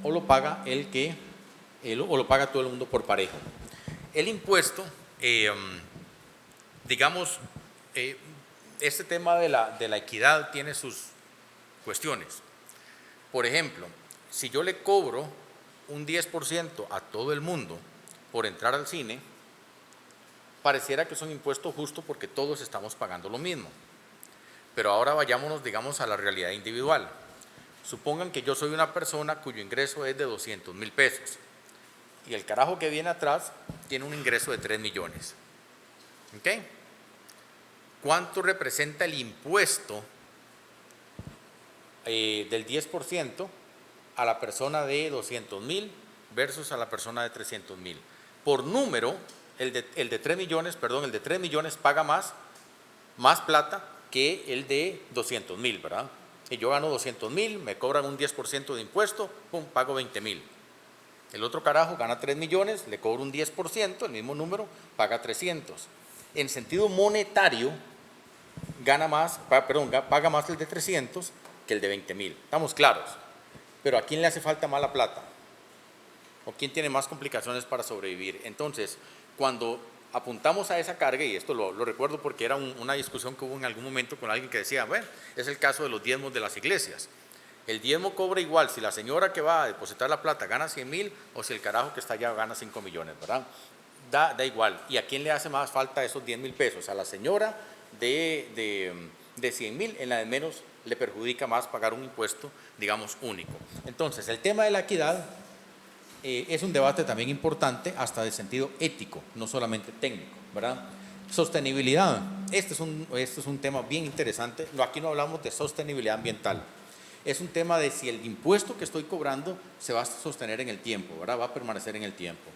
o lo paga o lo paga todo el mundo por parejo? El impuesto, digamos, este tema de la equidad tiene sus cuestiones. Por ejemplo, si yo le cobro un 10% a todo el mundo por entrar al cine, pareciera que es un impuesto justo porque todos estamos pagando lo mismo. Pero ahora vayámonos, digamos, a la realidad individual. Supongan que yo soy una persona cuyo ingreso es de 200,000 pesos y el carajo que viene atrás tiene un ingreso de 3 millones. ¿Ok? ¿Cuánto representa el impuesto del 10% a la persona de 200,000 versus a la persona de 300,000? Por número, el de 3 millones, perdón, el de 3 millones paga más plata que el de 200,000, ¿verdad? Si yo gano 200,000, me cobran un 10% de impuesto, pum, pago 20,000. El otro carajo gana 3 millones, le cobro un 10%, el mismo número, paga 300. En sentido monetario, paga más el de 300 que el de 20,000. ¿Estamos claros? Pero ¿a quién le hace falta más la plata? ¿O quién tiene más complicaciones para sobrevivir? Entonces, cuando apuntamos a esa carga, y esto lo recuerdo porque era una discusión que hubo en algún momento con alguien que decía, bueno, es el caso de los diezmos de las iglesias. El diezmo cobra igual si la señora que va a depositar la plata gana 100,000 o si el carajo que está allá gana 5 millones, ¿verdad? Da igual. ¿Y a quién le hace más falta esos 10,000 pesos? A la señora de 100,000, en la de menos le perjudica más pagar un impuesto, digamos, único. Entonces, el tema de la equidad es un debate también importante, hasta de sentido ético, no solamente técnico, ¿verdad? Sostenibilidad. Este es un tema bien interesante. Aquí no hablamos de sostenibilidad ambiental. Es un tema de si el impuesto que estoy cobrando se va a sostener en el tiempo, ¿verdad? Va a permanecer en el tiempo.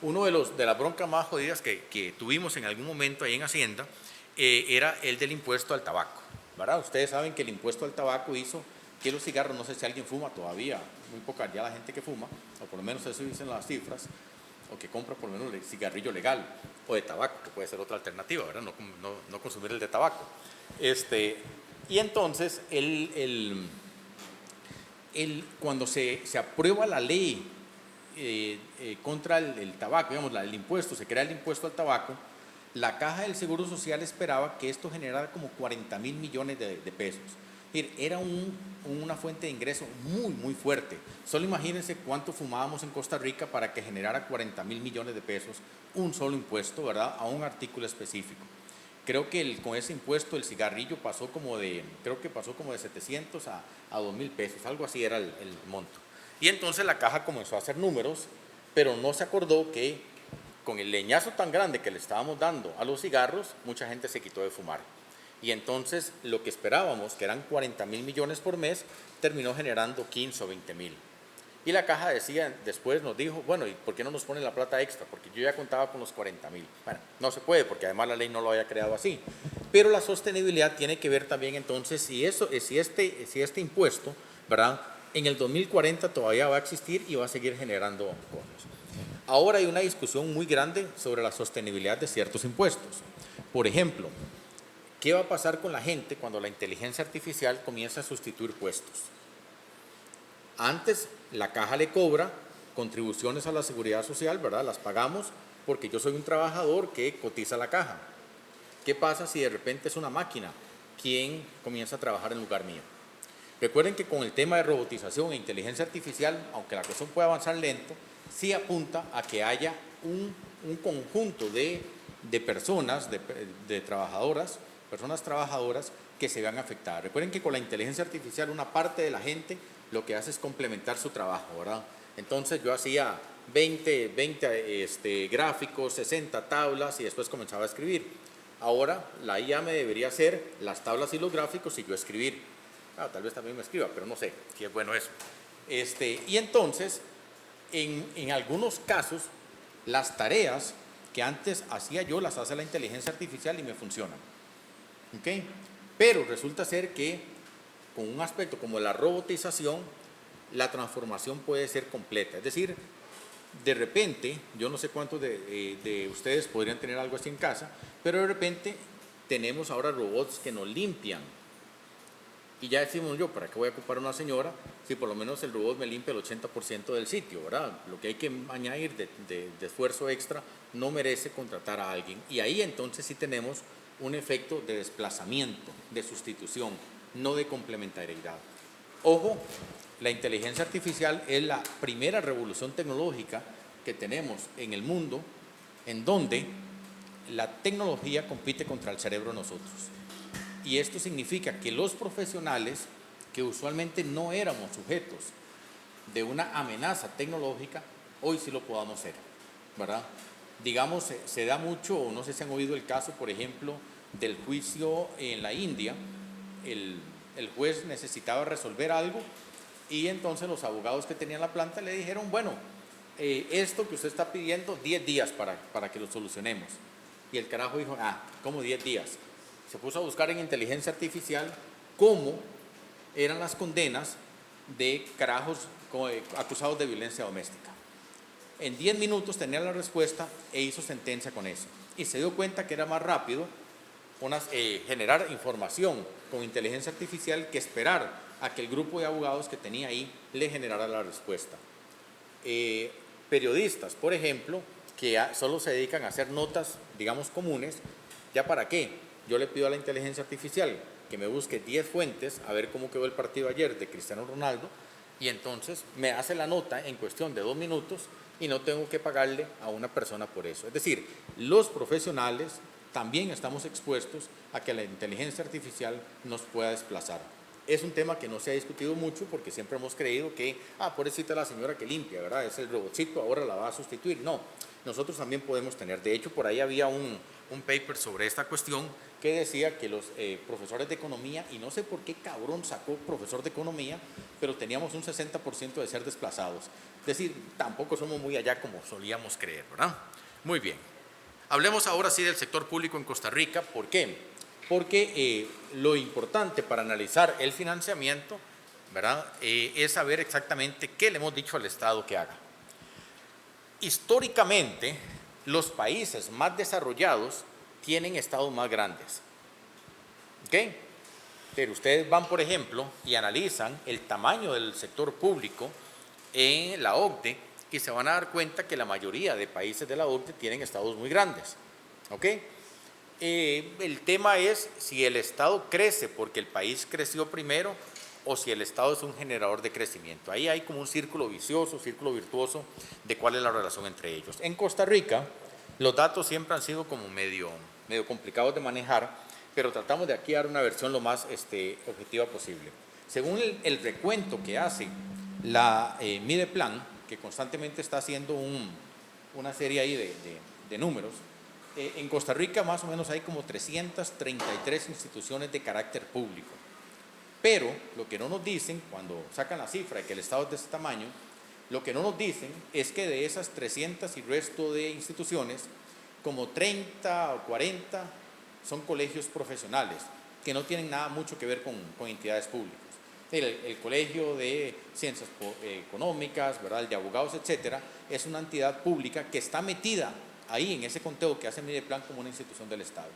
Uno de las broncas más jodidas que tuvimos en algún momento ahí en Hacienda era el del impuesto al tabaco, ¿verdad? Ustedes saben que el impuesto al tabaco hizo que los cigarros, no sé si alguien fuma todavía, muy poca ya la gente que fuma, o por lo menos eso dicen las cifras, o que compra por lo menos el cigarrillo legal, o de tabaco, que puede ser otra alternativa, ¿verdad? No consumir el de tabaco. Y entonces, cuando se aprueba la ley contra el tabaco, digamos, el impuesto, se crea el impuesto al tabaco, la Caja del Seguro Social esperaba que esto generara como 40,000 millones de pesos. Es decir, era una fuente de ingreso muy, muy fuerte. Solo imagínense cuánto fumábamos en Costa Rica para que generara 40,000 millones de pesos un solo impuesto, ¿verdad?, a un artículo específico. Creo que con ese impuesto el cigarrillo pasó como de 700 a 2,000 pesos, algo así era el monto. Y entonces la Caja comenzó a hacer números, pero no se acordó que con el leñazo tan grande que le estábamos dando a los cigarros, mucha gente se quitó de fumar. Y entonces lo que esperábamos, que eran 40,000 millones por mes, terminó generando 15 o 20,000. Y la Caja después nos dijo, bueno, ¿y por qué no nos ponen la plata extra? Porque yo ya contaba con los 40,000. Bueno, no se puede porque además la ley no lo había creado así. Pero la sostenibilidad tiene que ver también entonces si este impuesto, ¿verdad?, en el 2040 todavía va a existir y va a seguir generando cosas. Ahora hay una discusión muy grande sobre la sostenibilidad de ciertos impuestos. Por ejemplo, ¿qué va a pasar con la gente cuando la inteligencia artificial comienza a sustituir puestos? Antes la Caja le cobra contribuciones a la seguridad social, ¿verdad? Las pagamos porque yo soy un trabajador que cotiza a la Caja. ¿Qué pasa si de repente es una máquina quien comienza a trabajar en lugar mío? Recuerden que con el tema de robotización e inteligencia artificial, aunque la cuestión puede avanzar lento, sí apunta a que haya un conjunto de personas, de trabajadoras, personas trabajadoras que se vean afectadas. Recuerden que con la inteligencia artificial una parte de la gente lo que hace es complementar su trabajo, ¿verdad? Entonces yo hacía 20 gráficos, 60 tablas y después comenzaba a escribir. Ahora la IA me debería hacer las tablas y los gráficos y yo escribir. Tal vez también me escriba, pero no sé si es bueno eso. Y entonces, en algunos casos, las tareas que antes hacía yo las hace la inteligencia artificial y me funcionan. ¿Okay? Pero resulta ser que con un aspecto como la robotización, la transformación puede ser completa. Es decir, de repente, yo no sé cuántos de ustedes podrían tener algo así en casa, pero de repente tenemos ahora robots que nos limpian. Y ya decimos yo, ¿para qué voy a ocupar una señora si por lo menos el robot me limpia el 80% del sitio, ¿verdad? Lo que hay que añadir de esfuerzo extra no merece contratar a alguien. Y ahí entonces sí tenemos un efecto de desplazamiento, de sustitución, no de complementariedad. Ojo, la inteligencia artificial es la primera revolución tecnológica que tenemos en el mundo en donde la tecnología compite contra el cerebro de nosotros. Y esto significa que los profesionales, que usualmente no éramos sujetos de una amenaza tecnológica, hoy sí lo podamos ser, ¿verdad? Digamos, se da mucho, no sé si han oído el caso, por ejemplo, del juicio en la India. El juez necesitaba resolver algo y entonces los abogados que tenían la planta le dijeron, bueno, esto que usted está pidiendo, 10 días para que lo solucionemos. Y el carajo dijo, ¿cómo 10 días? Se puso a buscar en inteligencia artificial cómo eran las condenas de carajos acusados de violencia doméstica. En 10 minutos tenía la respuesta e hizo sentencia con eso. Y se dio cuenta que era más rápido generar información con inteligencia artificial que esperar a que el grupo de abogados que tenía ahí le generara la respuesta. Periodistas, por ejemplo, que solo se dedican a hacer notas, digamos, comunes, ¿ya para qué? Yo le pido a la inteligencia artificial que me busque 10 fuentes a ver cómo quedó el partido ayer de Cristiano Ronaldo y entonces me hace la nota en cuestión de 2 minutos y no tengo que pagarle a una persona por eso. Es decir, los profesionales también estamos expuestos a que la inteligencia artificial nos pueda desplazar. Es un tema que no se ha discutido mucho porque siempre hemos creído que, pobrecita la señora que limpia, ¿verdad? Es el robotcito, ahora la va a sustituir. No, nosotros también podemos tener. De hecho, por ahí había un paper sobre esta cuestión que decía que los profesores de economía, y no sé por qué cabrón sacó profesor de economía, pero teníamos un 60% de ser desplazados. Es decir, tampoco somos muy allá como solíamos creer, ¿verdad? Muy bien. Hablemos ahora sí del sector público en Costa Rica. ¿Por qué? Porque lo importante para analizar el financiamiento, ¿verdad? Es saber exactamente qué le hemos dicho al Estado que haga. Históricamente, los países más desarrollados tienen estados más grandes. ¿Ok? Pero ustedes van, por ejemplo, y analizan el tamaño del sector público en la OCDE y se van a dar cuenta que la mayoría de países de la OCDE tienen estados muy grandes. ¿Ok? El tema es si el Estado crece porque el país creció primero o si el Estado es un generador de crecimiento. Ahí hay como un círculo vicioso, círculo virtuoso de cuál es la relación entre ellos. En Costa Rica, los datos siempre han sido como medio complicados de manejar, pero tratamos de aquí dar una versión lo más objetiva posible. Según el recuento que hace la Mideplan, que constantemente está haciendo una serie ahí de números, en Costa Rica más o menos hay como 333 instituciones de carácter público. Pero lo que no nos dicen, cuando sacan la cifra de que el Estado es de este tamaño, lo que no nos dicen es que de esas 300 y resto de instituciones, como 30 o 40 son colegios profesionales, que no tienen nada mucho que ver con entidades públicas. El Colegio de Ciencias Económicas, ¿verdad? El de Abogados, etcétera, es una entidad pública que está metida ahí en ese conteo que hace Mideplan como una institución del Estado.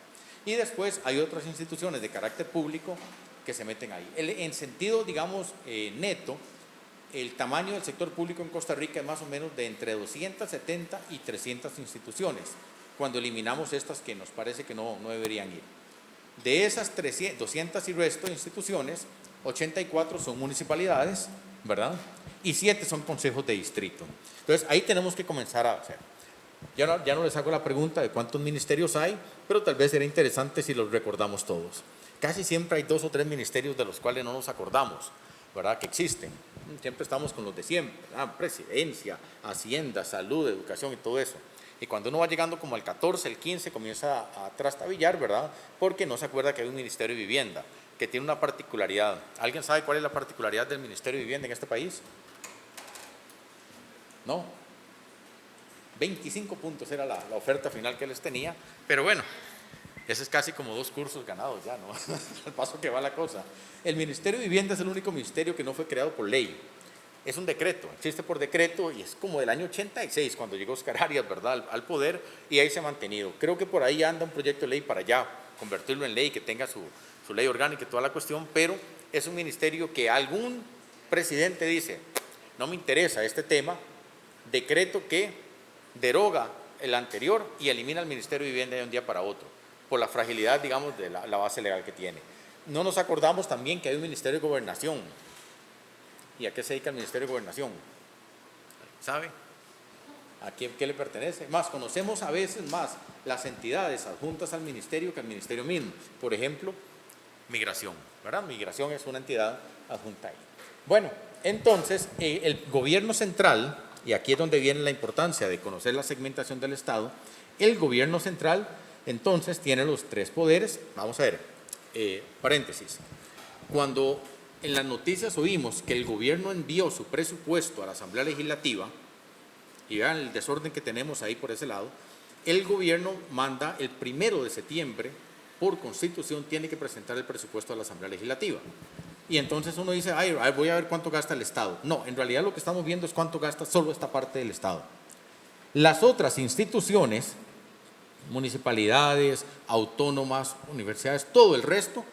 Y después hay otras instituciones de carácter público que se meten ahí. En sentido, digamos, neto, el tamaño del sector público en Costa Rica es más o menos de entre 270 y 300 instituciones, cuando eliminamos estas que nos parece que no deberían ir. De esas 200 y resto de instituciones, 84 son municipalidades, ¿verdad? Y 7 son consejos de distrito. Entonces, ahí tenemos que comenzar a hacer. Ya no les hago la pregunta de cuántos ministerios hay, pero tal vez sería interesante si los recordamos todos. Casi siempre hay 2 o 3 ministerios de los cuales no nos acordamos, ¿verdad? Que existen. Siempre estamos con los de siempre, ¿verdad? Presidencia, Hacienda, Salud, Educación y todo eso. Y cuando uno va llegando como al 14, el 15, comienza a trastabillar, ¿verdad? Porque no se acuerda que hay un Ministerio de Vivienda, que tiene una particularidad. ¿Alguien sabe cuál es la particularidad del Ministerio de Vivienda en este país? ¿No? 25 puntos era la oferta final que les tenía, pero bueno, ese es casi como 2 cursos ganados ya, ¿no? Al paso que va la cosa. El Ministerio de Vivienda es el único ministerio que no fue creado por ley. Es un decreto, existe por decreto y es como del año 86 cuando llegó Oscar Arias, ¿verdad?, al poder, y ahí se ha mantenido. Creo que por ahí anda un proyecto de ley para ya convertirlo en ley, que tenga su ley orgánica y toda la cuestión, pero es un ministerio que algún presidente dice, no me interesa este tema, decreto que deroga el anterior y elimina el Ministerio de Vivienda de un día para otro, por la fragilidad, digamos, de la base legal que tiene. No nos acordamos también que hay un Ministerio de Gobernación. ¿Y a qué se dedica el Ministerio de Gobernación? ¿Sabe? ¿A qué le pertenece? Más, conocemos a veces más las entidades adjuntas al ministerio que al ministerio mismo. Por ejemplo, Migración, ¿verdad? Migración es una entidad adjunta ahí. Bueno, entonces, el gobierno central, y aquí es donde viene la importancia de conocer la segmentación del Estado, el gobierno central, entonces, tiene los 3 poderes. Vamos a ver, paréntesis. Cuando en las noticias oímos que el gobierno envió su presupuesto a la Asamblea Legislativa, y vean el desorden que tenemos ahí por ese lado, el gobierno manda el 1 de septiembre, por constitución, tiene que presentar el presupuesto a la Asamblea Legislativa. Y entonces uno dice, ay, voy a ver cuánto gasta el Estado. No, en realidad lo que estamos viendo es cuánto gasta solo esta parte del Estado. Las otras instituciones, municipalidades, autónomas, universidades, todo el resto,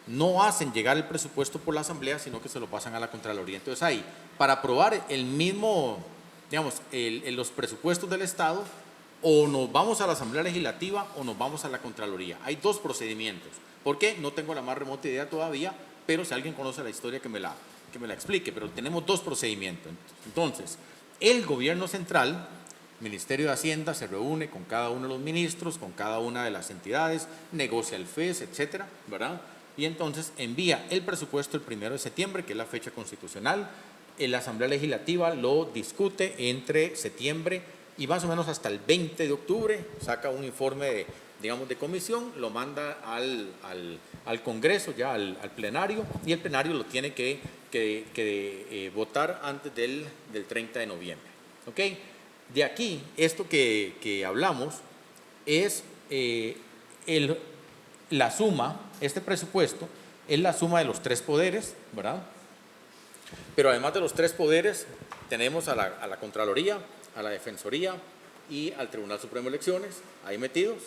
no hacen llegar el presupuesto por la Asamblea, sino que se lo pasan a la Contraloría. Entonces ahí, para aprobar el mismo, digamos, los presupuestos del Estado, o nos vamos a la Asamblea Legislativa o nos vamos a la Contraloría. Hay 2 procedimientos. ¿Por qué? No tengo la más remota idea todavía, pero si alguien conoce la historia que me la explique. Pero tenemos 2 procedimientos. Entonces, el gobierno central, Ministerio de Hacienda, se reúne con cada uno de los ministros, con cada una de las entidades, negocia el FES, etcétera, ¿verdad? Y entonces envía el presupuesto el 1 de septiembre, que es la fecha constitucional. La Asamblea Legislativa lo discute entre septiembre y más o menos hasta el 20 de octubre, saca un informe de comisión, lo manda al Congreso, ya al plenario, y el plenario lo tiene que votar antes del 30 de noviembre. ¿Ok? De aquí, esto que hablamos es la suma, este presupuesto es la suma de los 3 poderes, ¿verdad? Pero además de los 3 poderes, tenemos a la Contraloría, a la Defensoría y al Tribunal Supremo de Elecciones, ahí metidos.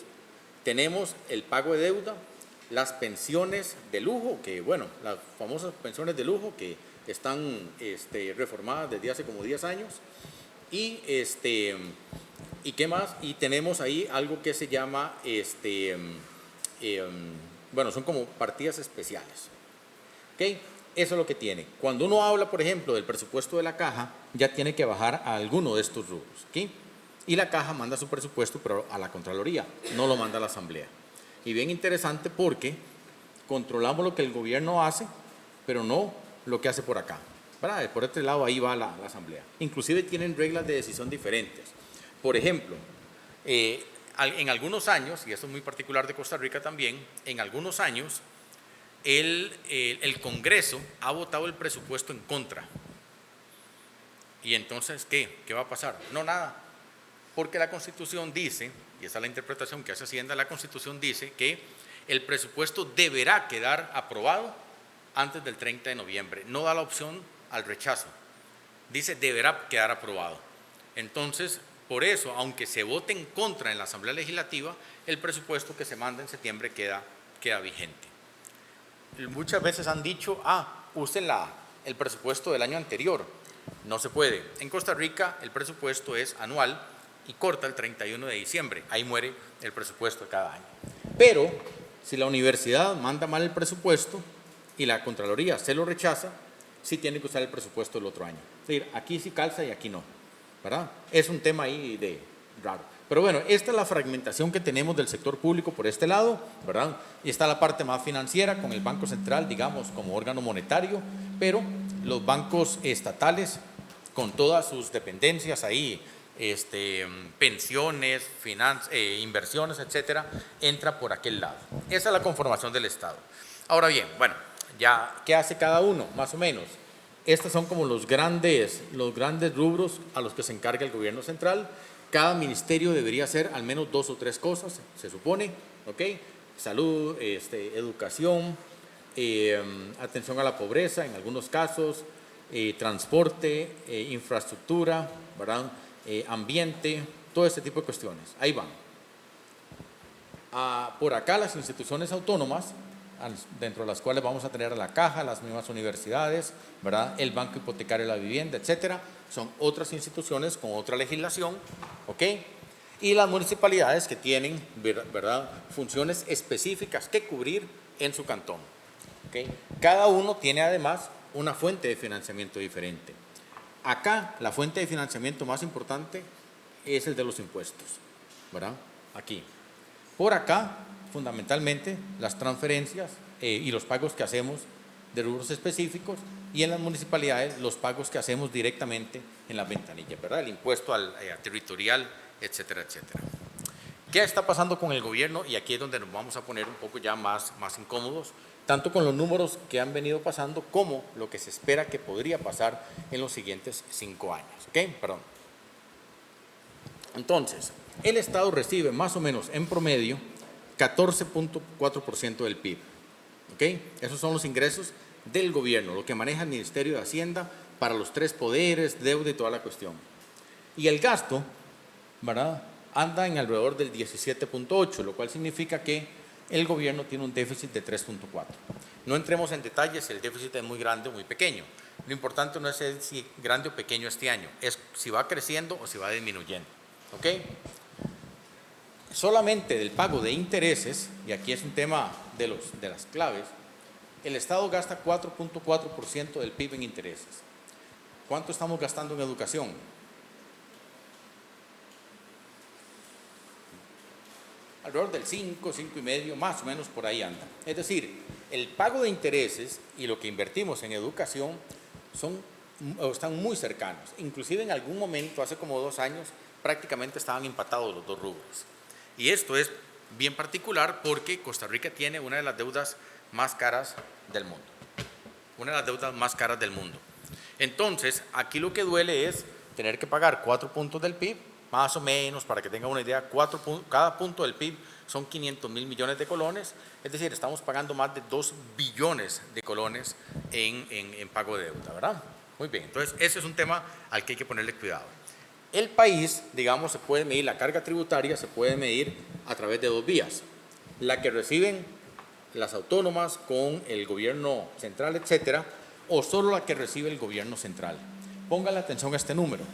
Tenemos el pago de deuda, las pensiones de lujo, que bueno, las famosas pensiones de lujo que están reformadas desde hace como 10 años. ¿Y qué más? Y tenemos ahí algo que se llama, bueno, son como partidas especiales. ¿Ok? Eso es lo que tiene. Cuando uno habla, por ejemplo, del presupuesto de la Caja, ya tiene que bajar a alguno de estos rubros. ¿Okay? Y la Caja manda su presupuesto, pero a la Contraloría, no lo manda a la Asamblea. Y bien interesante porque controlamos lo que el gobierno hace, pero no lo que hace por acá. ¿Verdad? Por este lado ahí va la Asamblea. Inclusive tienen reglas de decisión diferentes. Por ejemplo, en algunos años, y esto es muy particular de Costa Rica también, en algunos años el Congreso ha votado el presupuesto en contra. Y entonces, ¿qué va a pasar? No, nada. Porque la Constitución dice, y esa es la interpretación que hace Hacienda, la Constitución dice que el presupuesto deberá quedar aprobado antes del 30 de noviembre. No da la opción al rechazo. Dice deberá quedar aprobado. Entonces, por eso, aunque se vote en contra en la Asamblea Legislativa, el presupuesto que se manda en septiembre queda vigente. Muchas veces han dicho, usen el presupuesto del año anterior. No se puede. En Costa Rica el presupuesto es anual y corta el 31 de diciembre. Ahí muere el presupuesto de cada año. Pero si la universidad manda mal el presupuesto y la Contraloría se lo rechaza, sí tiene que usar el presupuesto del otro año. Es decir, aquí sí calza y aquí no, ¿verdad? Es un tema ahí raro. Pero bueno, esta es la fragmentación que tenemos del sector público por este lado, ¿verdad? Y está la parte más financiera con el Banco Central, digamos, como órgano monetario, pero los bancos estatales, con todas sus dependencias ahí, pensiones, inversiones, etcétera, entra por aquel lado. Esa es la conformación del Estado. Ahora bien, bueno, ya, ¿qué hace cada uno? Más o menos. Estos son como los grandes rubros a los que se encarga el gobierno central. Cada ministerio debería hacer al menos 2 o 3 cosas, se supone, ¿ok? Salud, educación, atención a la pobreza en algunos casos, transporte, infraestructura, ¿verdad? Ambiente, todo este tipo de cuestiones. Ahí van. Por acá las instituciones autónomas, dentro de las cuales vamos a tener a la Caja, las mismas universidades, ¿verdad? El Banco Hipotecario de la Vivienda, etcétera, son otras instituciones con otra legislación, ¿ok? Y las municipalidades que tienen, ¿verdad?, funciones específicas que cubrir en su cantón, ¿ok? Cada uno tiene además una fuente de financiamiento diferente. Acá la fuente de financiamiento más importante es el de los impuestos, ¿verdad? Aquí. Por acá, fundamentalmente, las transferencias y los pagos que hacemos de rubros específicos, y en las municipalidades los pagos que hacemos directamente en las ventanillas, ¿verdad? El impuesto territorial, etcétera, etcétera. ¿Qué está pasando con el gobierno? Y aquí es donde nos vamos a poner un poco ya más incómodos, tanto con los números que han venido pasando como lo que se espera que podría pasar en los siguientes 5 años. ¿Ok? Perdón. Entonces, el Estado recibe más o menos en promedio 14.4% del PIB. ¿Ok? Esos son los ingresos del gobierno, lo que maneja el Ministerio de Hacienda para los 3 poderes, deuda y toda la cuestión. Y el gasto, ¿verdad?, anda en alrededor del 17.8, lo cual significa que el gobierno tiene un déficit de 3.4. No entremos en detalles si el déficit es muy grande o muy pequeño. Lo importante no es si grande o pequeño este año, es si va creciendo o si va disminuyendo. ¿Ok? Solamente del pago de intereses, y aquí es un tema de las claves, el Estado gasta 4.4% del PIB en intereses. ¿Cuánto estamos gastando en educación? Alrededor del 5, 5,5, más o menos por ahí anda. Es decir, el pago de intereses y lo que invertimos en educación están muy cercanos. Inclusive en algún momento, hace como 2 años, prácticamente estaban empatados los 2 rubros. Y esto es bien particular porque Costa Rica tiene una de las deudas más caras del mundo. Una de las deudas más caras del mundo. Entonces, aquí lo que duele es tener que pagar 4 puntos del PIB, más o menos, para que tengan una idea, cada punto del PIB son 500,000 millones de colones, es decir, estamos pagando más de 2 billones de colones en pago de deuda, ¿verdad? Muy bien, entonces ese es un tema al que hay que ponerle cuidado. El país, digamos, se puede medir, la carga tributaria se puede medir a través de 2 vías. La que reciben las autónomas con el gobierno central, etcétera, o solo la que recibe el gobierno central. Pónganle atención a este número,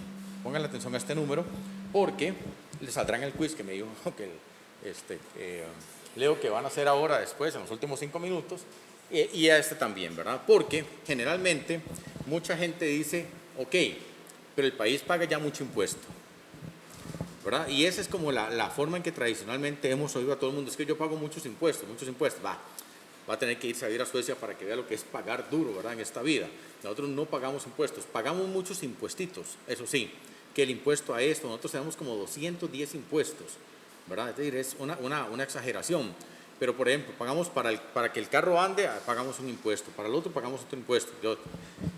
porque le saldrá en el quiz que me dijo que Leo que van a hacer ahora después, en los últimos 5 minutos, y a este también, ¿verdad? Porque generalmente mucha gente dice, ok, pero el país paga ya mucho impuesto, ¿verdad? Y esa es como la forma en que tradicionalmente hemos oído a todo el mundo, es que yo pago muchos impuestos, va a tener que irse a vivir a Suecia para que vea lo que es pagar duro, ¿verdad?, en esta vida. Nosotros no pagamos impuestos, pagamos muchos impuestitos, eso sí, que el impuesto a esto, nosotros tenemos como 210 impuestos, ¿verdad? Es decir, es una exageración. Pero, por ejemplo, pagamos para que el carro ande, pagamos un impuesto, para el otro pagamos otro impuesto.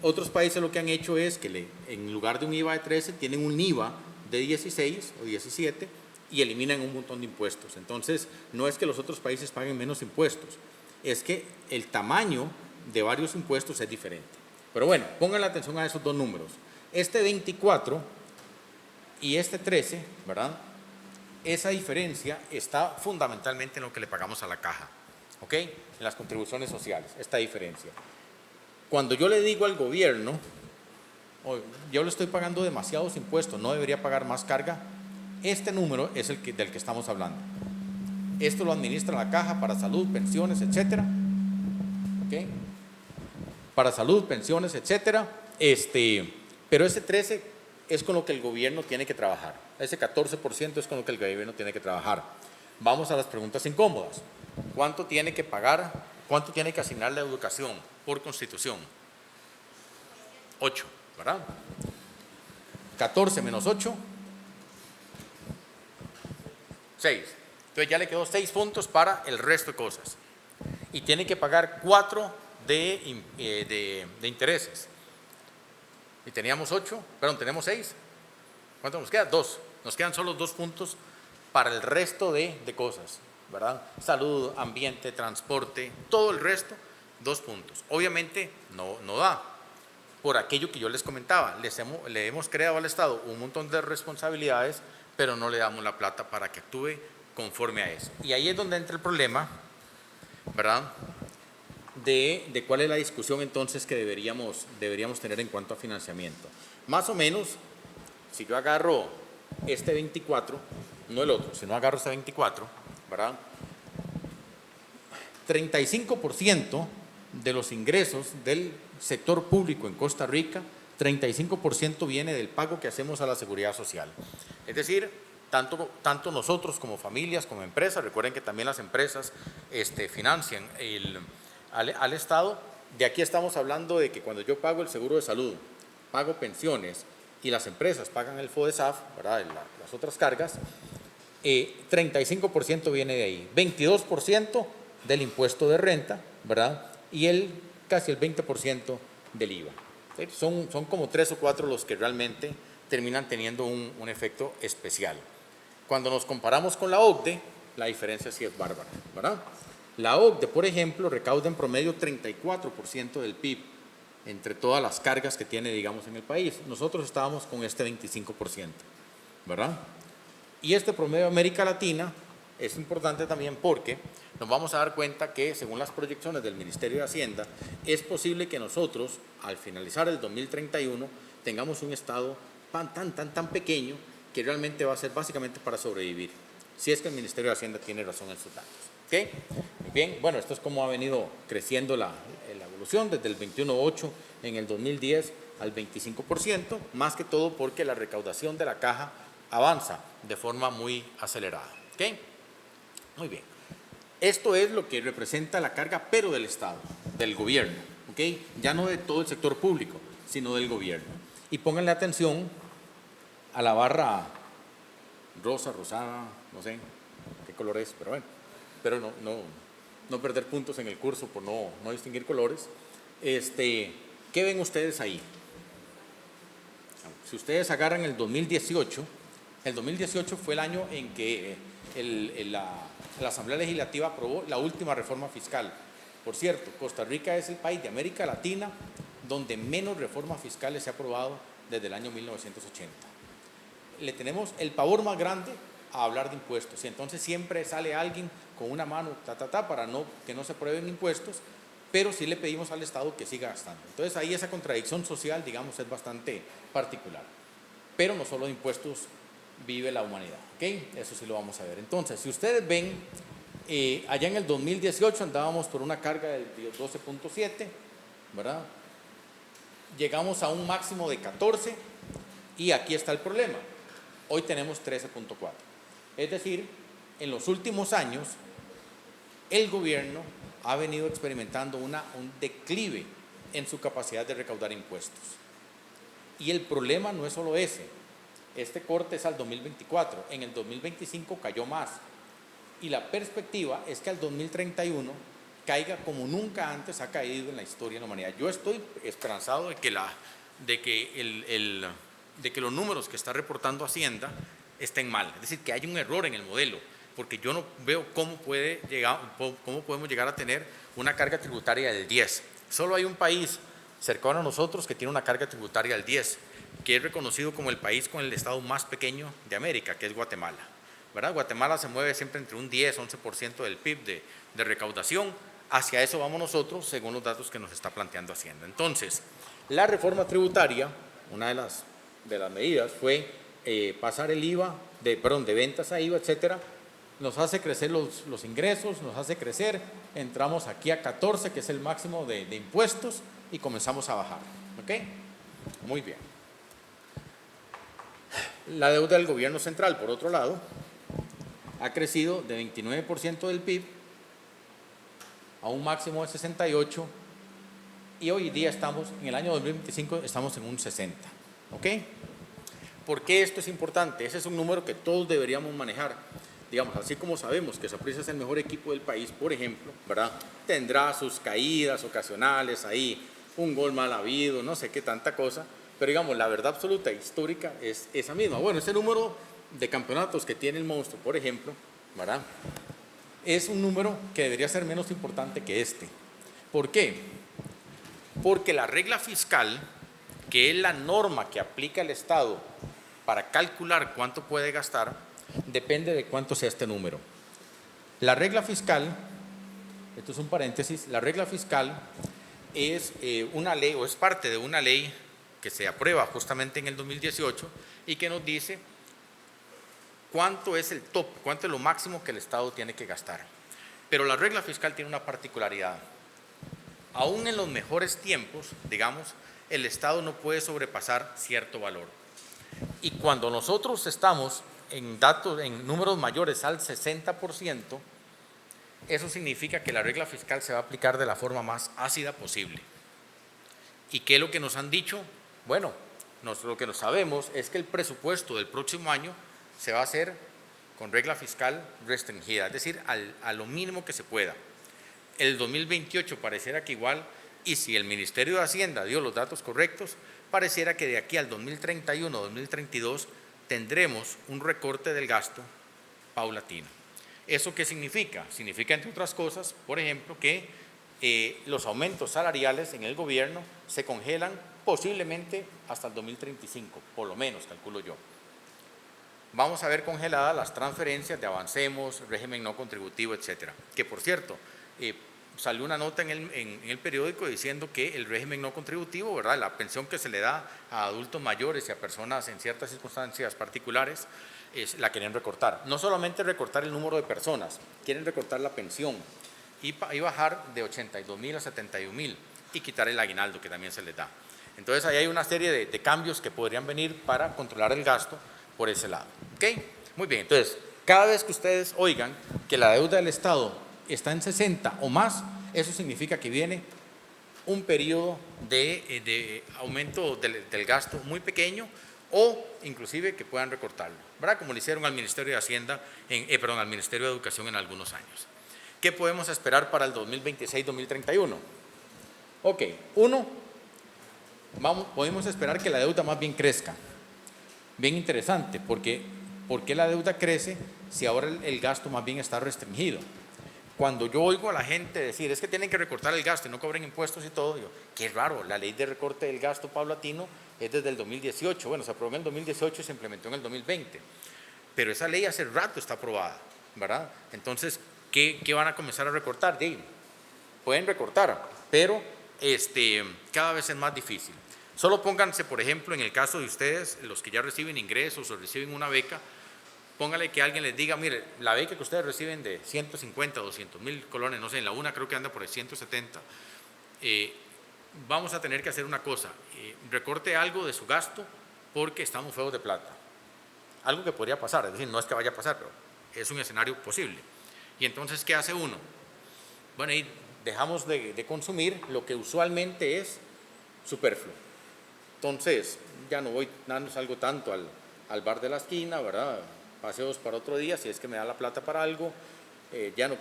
Otros países lo que han hecho es que en lugar de un IVA de 13, tienen un IVA de 16 o 17 y eliminan un montón de impuestos. Entonces, no es que los otros países paguen menos impuestos, es que el tamaño de varios impuestos es diferente. Pero bueno, pongan la atención a esos 2 números. Este 24 y este 13, ¿verdad? Esa diferencia está fundamentalmente en lo que le pagamos a la caja, ¿ok? En las contribuciones sociales, esta diferencia. Cuando yo le digo al gobierno, yo le estoy pagando demasiados impuestos, no debería pagar más carga, este número es del que estamos hablando. Esto lo administra la caja para salud, pensiones, etcétera, ¿ok? Para salud, pensiones, etcétera, pero ese 13 es con lo que el gobierno tiene que trabajar. Ese 14% es con lo que el gobierno tiene que trabajar. Vamos a las preguntas incómodas. ¿Cuánto tiene que pagar? ¿Cuánto tiene que asignar la educación por constitución? 8, ¿verdad? 14 menos 8, 6. Entonces ya le quedó 6 puntos para el resto de cosas. Y tiene que pagar 4 de intereses. Y teníamos 8, perdón, tenemos 6. ¿Cuánto nos queda? 2. Nos quedan solo 2 puntos para el resto de cosas, ¿verdad? Salud, ambiente, transporte, todo el resto, 2 puntos. Obviamente no da. Por aquello que yo les comentaba, le hemos creado al Estado un montón de responsabilidades, pero no le damos la plata para que actúe conforme a eso. Y ahí es donde entra el problema, ¿verdad? De cuál es la discusión entonces que deberíamos tener en cuanto a financiamiento. Más o menos, si yo agarro este 24, no el otro, sino agarro este 24, ¿verdad? 35% de los ingresos del sector público en Costa Rica, 35% viene del pago que hacemos a la seguridad social. Es decir, tanto nosotros como familias, como empresas, recuerden que también las empresas financian al Estado. De aquí estamos hablando de que cuando yo pago el seguro de salud, pago pensiones y las empresas pagan el FODESAF, ¿verdad? Las otras cargas, 35% viene de ahí, 22% del impuesto de renta, ¿verdad? Y casi el 20% del IVA. ¿Sí? Son como 3 o 4 los que realmente terminan teniendo un efecto especial. Cuando nos comparamos con la OCDE, la diferencia sí es bárbara, ¿verdad? La OCDE, por ejemplo, recauda en promedio 34% del PIB entre todas las cargas que tiene, digamos, en el país. Nosotros estábamos con este 25%, ¿verdad? Y este promedio de América Latina es importante también porque nos vamos a dar cuenta que, según las proyecciones del Ministerio de Hacienda, es posible que nosotros, al finalizar el 2031, tengamos un Estado tan pequeño que realmente va a ser básicamente para sobrevivir, si es que el Ministerio de Hacienda tiene razón en sus datos. ¿Okay? Muy bien, bueno, esto es como ha venido creciendo la evolución desde el 21.8 en el 2010 al 25%, más que todo porque la recaudación de la caja avanza de forma muy acelerada. ¿Okay? Muy bien. Esto es lo que representa la carga, pero del Estado, del gobierno, ¿okay? Ya no de todo el sector público, sino del gobierno. Y pónganle atención a la barra rosa, rosada, no sé qué color es, pero bueno, pero no perder puntos en el curso por no distinguir colores. ¿Qué ven ustedes ahí? Si ustedes agarran el 2018 fue el año en que la Asamblea Legislativa aprobó la última reforma fiscal. Por cierto, Costa Rica es el país de América Latina donde menos reformas fiscales se ha aprobado desde el año 1980. Le tenemos el pavor más grande a hablar de impuestos y entonces siempre sale alguien con una mano para que no se aprueben impuestos, pero sí le pedimos al Estado que siga gastando. Entonces ahí esa contradicción social, digamos, es bastante particular. Pero no solo de impuestos vive la humanidad, ¿ok? Eso sí lo vamos a ver. Entonces, si ustedes ven, allá en el 2018 andábamos por una carga de 12.7, ¿verdad? Llegamos a un máximo de 14 y aquí está el problema. Hoy tenemos 13.4. Es decir, en los últimos años, el gobierno ha venido experimentando un declive en su capacidad de recaudar impuestos. Y el problema no es solo ese. Este corte es al 2024. En el 2025 cayó más. Y la perspectiva es que al 2031 caiga como nunca antes ha caído en la historia de la humanidad. Yo estoy esperanzado de que los números que está reportando Hacienda estén mal. Es decir, que hay un error en el modelo. Porque yo no veo cómo podemos llegar a tener una carga tributaria del 10. Solo hay un país cercano a nosotros que tiene una carga tributaria del 10, que es reconocido como el país con el estado más pequeño de América, que es Guatemala, ¿verdad? Guatemala se mueve siempre entre un 10-11% del PIB de recaudación. Hacia eso vamos nosotros, según los datos que nos está planteando Hacienda. Entonces, la reforma tributaria, una de las medidas fue pasar el IVA, de ventas a IVA, etcétera. Nos hace crecer los ingresos, nos hace crecer, entramos aquí a 14, que es el máximo de impuestos, y comenzamos a bajar, ¿ok? Muy bien. La deuda del gobierno central, por otro lado, ha crecido de 29% del PIB a un máximo de 68%, y hoy día estamos, en el año 2025, estamos en un 60. ¿Ok? ¿Por qué esto es importante? Ese es un número que todos deberíamos manejar. Digamos, así como sabemos que Saprissa es el mejor equipo del país, por ejemplo, ¿verdad? Tendrá sus caídas ocasionales ahí, un gol mal habido, no sé qué tanta cosa, pero digamos, la verdad absoluta histórica es esa misma. Bueno, ese número de campeonatos que tiene el monstruo, por ejemplo, ¿verdad? Es un número que debería ser menos importante que este. ¿Por qué? Porque la regla fiscal, que es la norma que aplica el Estado para calcular cuánto puede gastar, depende de cuánto sea este número. La regla fiscal, esto es un paréntesis, la regla fiscal es una ley, o es parte de una ley que se aprueba justamente en el 2018 y que nos dice cuánto es el top, cuánto es lo máximo que el Estado tiene que gastar. Pero la regla fiscal tiene una particularidad. Aún en los mejores tiempos, digamos, el Estado no puede sobrepasar cierto valor. Y cuando nosotros estamos en datos, en números mayores al 60%, eso significa que la regla fiscal se va a aplicar de la forma más ácida posible. ¿Y qué es lo que nos han dicho? Bueno, lo que no sabemos es que el presupuesto del próximo año se va a hacer con regla fiscal restringida, es decir, a lo mínimo que se pueda. El 2028 pareciera que igual, y si el Ministerio de Hacienda dio los datos correctos, pareciera que de aquí al 2031 o 2032 tendremos un recorte del gasto paulatino. ¿Eso qué significa? Significa, entre otras cosas, por ejemplo, que los aumentos salariales en el gobierno se congelan posiblemente hasta el 2035, por lo menos, calculo yo. Vamos a ver congeladas las transferencias de Avancemos, régimen no contributivo, etcétera. Que, por cierto, salió una nota en el periódico diciendo que el régimen no contributivo, ¿verdad?, la pensión que se le da a adultos mayores y a personas en ciertas circunstancias particulares, la quieren recortar. No solamente recortar el número de personas, quieren recortar la pensión y bajar de 82.000 a 71.000 y quitar el aguinaldo que también se les da. Entonces ahí hay una serie de cambios que podrían venir para controlar el gasto por ese lado. ¿Ok? Muy bien, entonces cada vez que ustedes oigan que la deuda del Estado está en 60 o más, eso significa que viene un periodo de aumento del gasto muy pequeño o inclusive que puedan recortarlo, ¿verdad? Como le hicieron al Ministerio de Hacienda, al Ministerio de Educación en algunos años. ¿Qué podemos esperar para el 2026-2031? Ok, podemos esperar que la deuda más bien crezca. Bien interesante, porque ¿por qué la deuda crece si ahora el gasto más bien está restringido? Cuando yo oigo a la gente decir, es que tienen que recortar el gasto y no cobren impuestos y todo, digo, qué raro, la ley de recorte del gasto paulatino es desde el 2018, bueno, se aprobó en el 2018 y se implementó en el 2020, pero esa ley hace rato está aprobada, ¿verdad? Entonces, ¿qué van a comenzar a recortar? Pueden recortar, pero cada vez es más difícil. Solo pónganse, por ejemplo, en el caso de ustedes, los que ya reciben ingresos o reciben una beca, póngale que alguien les diga, mire, la beca que ustedes reciben de 150, 200.000 colones, no sé, en la una creo que anda por el 170, vamos a tener que hacer una cosa, recorte algo de su gasto porque estamos feos de plata. Algo que podría pasar, es decir, no es que vaya a pasar, pero es un escenario posible. Y entonces, ¿qué hace uno? Bueno, y dejamos de consumir lo que usualmente es superfluo. Entonces, ya no salgo tanto al bar de la esquina, ¿verdad? Paseos para otro día, si es que me da la plata para algo, ya no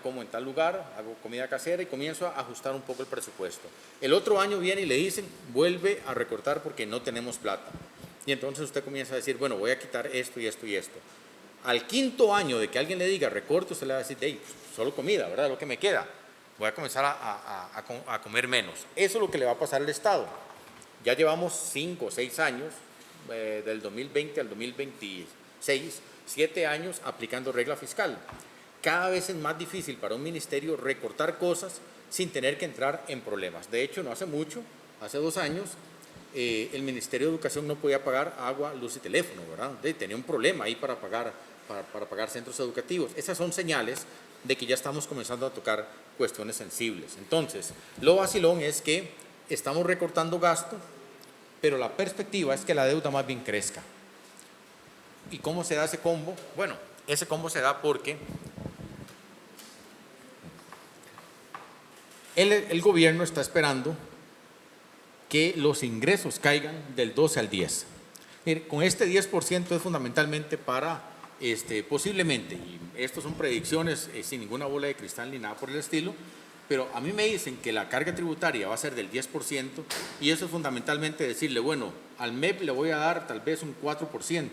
como en tal lugar, hago comida casera y comienzo a ajustar un poco el presupuesto. El otro año viene y le dicen, vuelve a recortar porque no tenemos plata. Y entonces usted comienza a decir, bueno, voy a quitar esto y esto y esto. Al quinto año de que alguien le diga recorte, usted le va a decir, hey, solo comida, ¿verdad? Lo que me queda. Voy a comenzar a comer menos. Eso es lo que le va a pasar al Estado. Ya llevamos 5 o 6 años, del 2020 al 2026, 7 años aplicando regla fiscal. Cada vez es más difícil para un ministerio recortar cosas sin tener que entrar en problemas. De hecho, no hace mucho, hace 2 años, el Ministerio de Educación no podía pagar agua, luz y teléfono, ¿verdad? Tenía un problema ahí para pagar centros educativos. Esas son señales de que ya estamos comenzando a tocar cuestiones sensibles. Entonces, lo vacilón es que estamos recortando gasto, pero la perspectiva es que la deuda más bien crezca. ¿Y cómo se da ese combo? Bueno, ese combo se da porque el gobierno está esperando que los ingresos caigan del 12 al 10. Mire, con este 10% es fundamentalmente para, posiblemente, y estas son predicciones sin ninguna bola de cristal ni nada por el estilo, pero a mí me dicen que la carga tributaria va a ser del 10% y eso es fundamentalmente decirle, bueno, al MEP le voy a dar tal vez un 4%,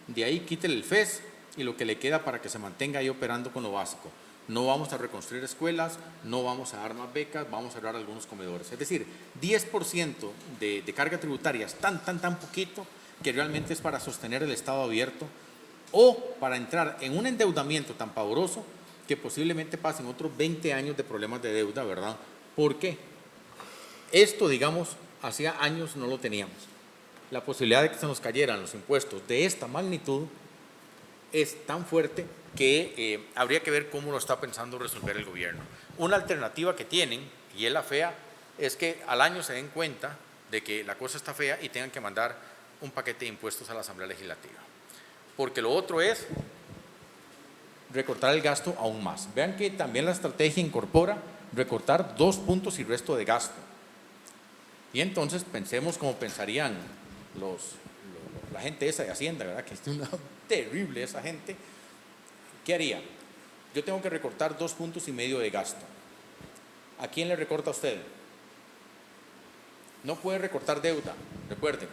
de ahí quítele el FES y lo que le queda para que se mantenga ahí operando con lo básico. No vamos a reconstruir escuelas, no vamos a dar más becas, vamos a dar algunos comedores. Es decir, 10% de carga tributaria es tan poquito que realmente es para sostener el Estado abierto o para entrar en un endeudamiento tan pavoroso que posiblemente pasen otros 20 años de problemas de deuda, ¿verdad? Porque esto, digamos, hacía años no lo teníamos. La posibilidad de que se nos cayeran los impuestos de esta magnitud es tan fuerte que habría que ver cómo lo está pensando resolver el gobierno. Una alternativa que tienen, y es la fea, es que al año se den cuenta de que la cosa está fea y tengan que mandar un paquete de impuestos a la Asamblea Legislativa. Porque lo otro es recortar el gasto aún más. Vean que también la estrategia incorpora recortar 2 puntos y resto de gasto. Y entonces pensemos como pensarían la gente esa de Hacienda, ¿verdad? Que es una terrible esa gente. ¿Qué haría? Yo tengo que recortar 2,5 puntos de gasto. ¿A quién le recorta a usted? No puede recortar deuda, recuerden.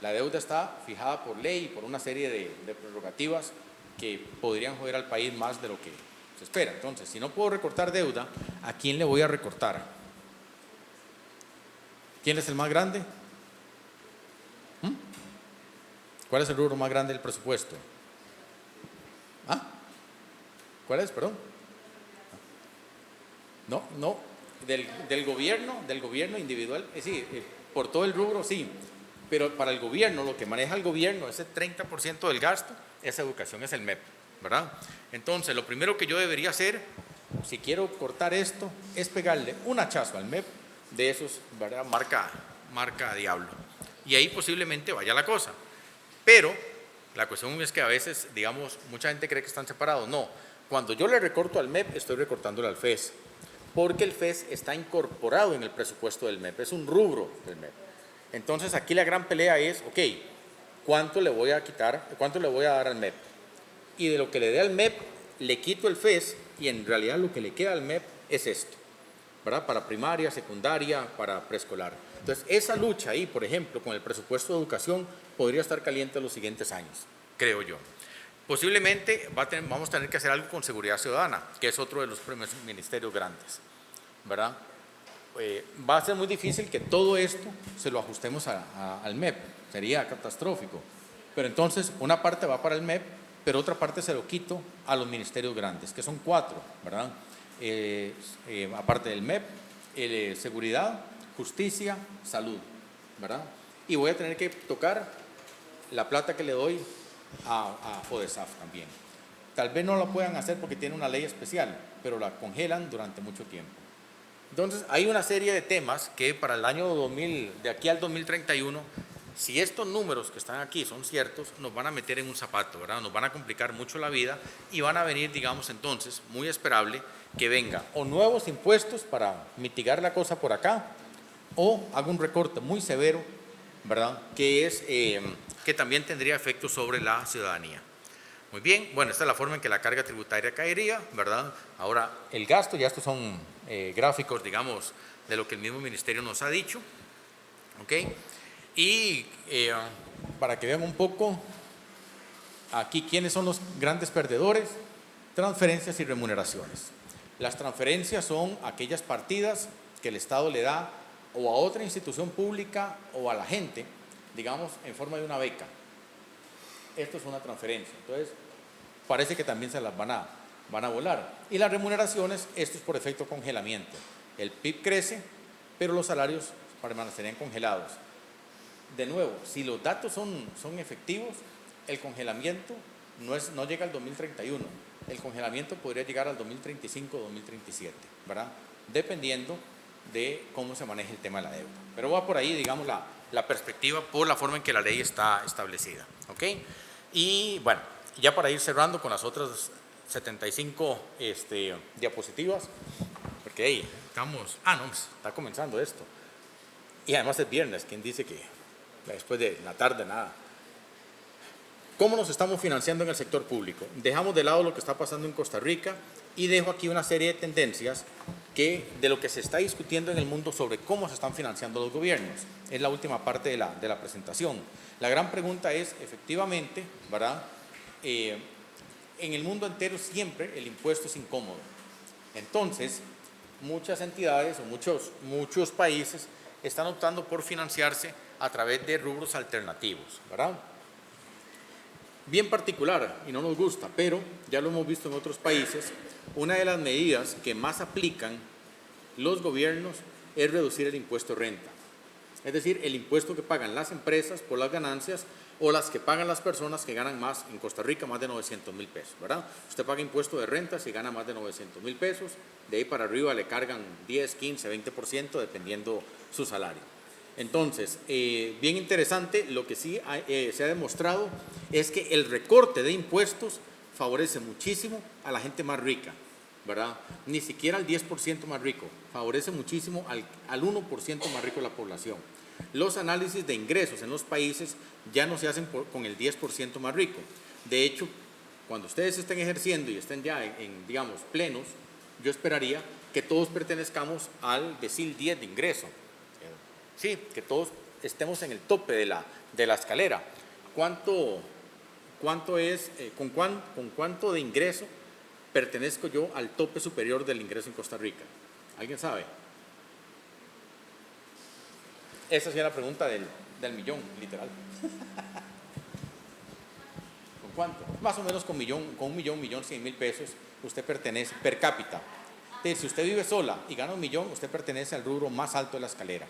La deuda está fijada por ley y por una serie de prerrogativas que podrían joder al país más de lo que se espera. Entonces, si no puedo recortar deuda, ¿a quién le voy a recortar? ¿Quién es el más grande? ¿Cuál es el rubro más grande del presupuesto? ¿Cuál es? Perdón. No, del gobierno individual, sí, por todo el rubro, sí, pero para el gobierno, lo que maneja el gobierno, ese 30% del gasto, esa educación es el MEP, ¿verdad? Entonces, lo primero que yo debería hacer, si quiero cortar esto, es pegarle un hachazo al MEP de esos, ¿verdad? Marca diablo. Y ahí posiblemente vaya la cosa. Pero la cuestión es que a veces, digamos, mucha gente cree que están separados. No, cuando yo le recorto al MEP, estoy recortándole al FES, porque el FES está incorporado en el presupuesto del MEP, es un rubro del MEP. Entonces, aquí la gran pelea es, ok, ¿cuánto le voy a quitar, cuánto le voy a dar al MEP? Y de lo que le dé al MEP, le quito el FES y en realidad lo que le queda al MEP es esto, ¿verdad? Para primaria, secundaria, para preescolar. Entonces, esa lucha ahí, por ejemplo, con el presupuesto de educación, podría estar caliente en los siguientes años, creo yo. Posiblemente vamos a tener que hacer algo con seguridad ciudadana, que es otro de los ministerios grandes, ¿verdad? Va a ser muy difícil que todo esto se lo ajustemos al MEP, sería catastrófico. Pero entonces, una parte va para el MEP, pero otra parte se lo quito a los ministerios grandes, que son 4, ¿verdad? Aparte del MEP, seguridad, justicia, salud, ¿verdad? Y voy a tener que tocar la plata que le doy a FODESAF también. Tal vez no la puedan hacer porque tiene una ley especial, pero la congelan durante mucho tiempo. Entonces, hay una serie de temas que para el año 2000, de aquí al 2031, si estos números que están aquí son ciertos, nos van a meter en un zapato, ¿verdad? Nos van a complicar mucho la vida y van a venir, digamos, entonces, muy esperable que venga o nuevos impuestos para mitigar la cosa por acá, o haga un recorte muy severo, ¿verdad? Que es que también tendría efectos sobre la ciudadanía. Muy bien, bueno, esta es la forma en que la carga tributaria caería, ¿verdad? Ahora, el gasto, ya estos son gráficos, digamos, de lo que el mismo ministerio nos ha dicho, ¿ok? Y para que vean un poco, aquí, ¿quiénes son los grandes perdedores? Transferencias y remuneraciones. Las transferencias son aquellas partidas que el Estado le da o a otra institución pública o a la gente, digamos, en forma de una beca. Esto es una transferencia, entonces parece que también se las van a volar. Y las remuneraciones, esto es por efecto congelamiento. El PIB crece, pero los salarios permanecerían congelados. De nuevo, si los datos son efectivos, el congelamiento no llega al 2031. El congelamiento podría llegar al 2035 o 2037, ¿verdad? Dependiendo de cómo se maneje el tema de la deuda. Pero va por ahí, digamos, la perspectiva por la forma en que la ley está establecida, ¿ok? Y bueno, ya para ir cerrando con las otras 75 diapositivas, porque ahí estamos, no, está comenzando esto. Y además es viernes, ¿quién dice que después de la tarde nada? ¿Cómo nos estamos financiando en el sector público? Dejamos de lado lo que está pasando en Costa Rica y dejo aquí una serie de tendencias de lo que se está discutiendo en el mundo sobre cómo se están financiando los gobiernos. Es la última parte de la presentación. La gran pregunta es, efectivamente, ¿verdad? En el mundo entero siempre el impuesto es incómodo. Entonces, muchas entidades o muchos países están optando por financiarse a través de rubros alternativos, ¿verdad? Bien particular, y no nos gusta, pero ya lo hemos visto en otros países, una de las medidas que más aplican los gobiernos es reducir el impuesto de renta. Es decir, el impuesto que pagan las empresas por las ganancias o las que pagan las personas que ganan más, en Costa Rica más de 900,000 pesos, ¿verdad? Usted paga impuesto de renta si gana más de 900,000 pesos, de ahí para arriba le cargan 10, 15, 20% dependiendo su salario. Entonces, bien interesante, lo que sí se ha demostrado es que el recorte de impuestos favorece muchísimo a la gente más rica, ¿verdad? Ni siquiera al 10% más rico, favorece muchísimo al 1% más rico de la población. Los análisis de ingresos en los países ya no se hacen con el 10% más rico. De hecho, cuando ustedes estén ejerciendo y estén ya digamos, plenos, yo esperaría que todos pertenezcamos al decil 10 de ingreso. Sí, que todos estemos en el tope de la escalera. ¿Cuánto es, con cuánto de ingreso pertenezco yo al tope superior del ingreso en Costa Rica? ¿Alguien sabe? Esa sería la pregunta del millón, literal. ¿Con cuánto? Más o menos con un millón 100,000 pesos, usted pertenece per cápita. Entonces, si usted vive sola y gana 1,000,000, usted pertenece al rubro más alto de la escalera.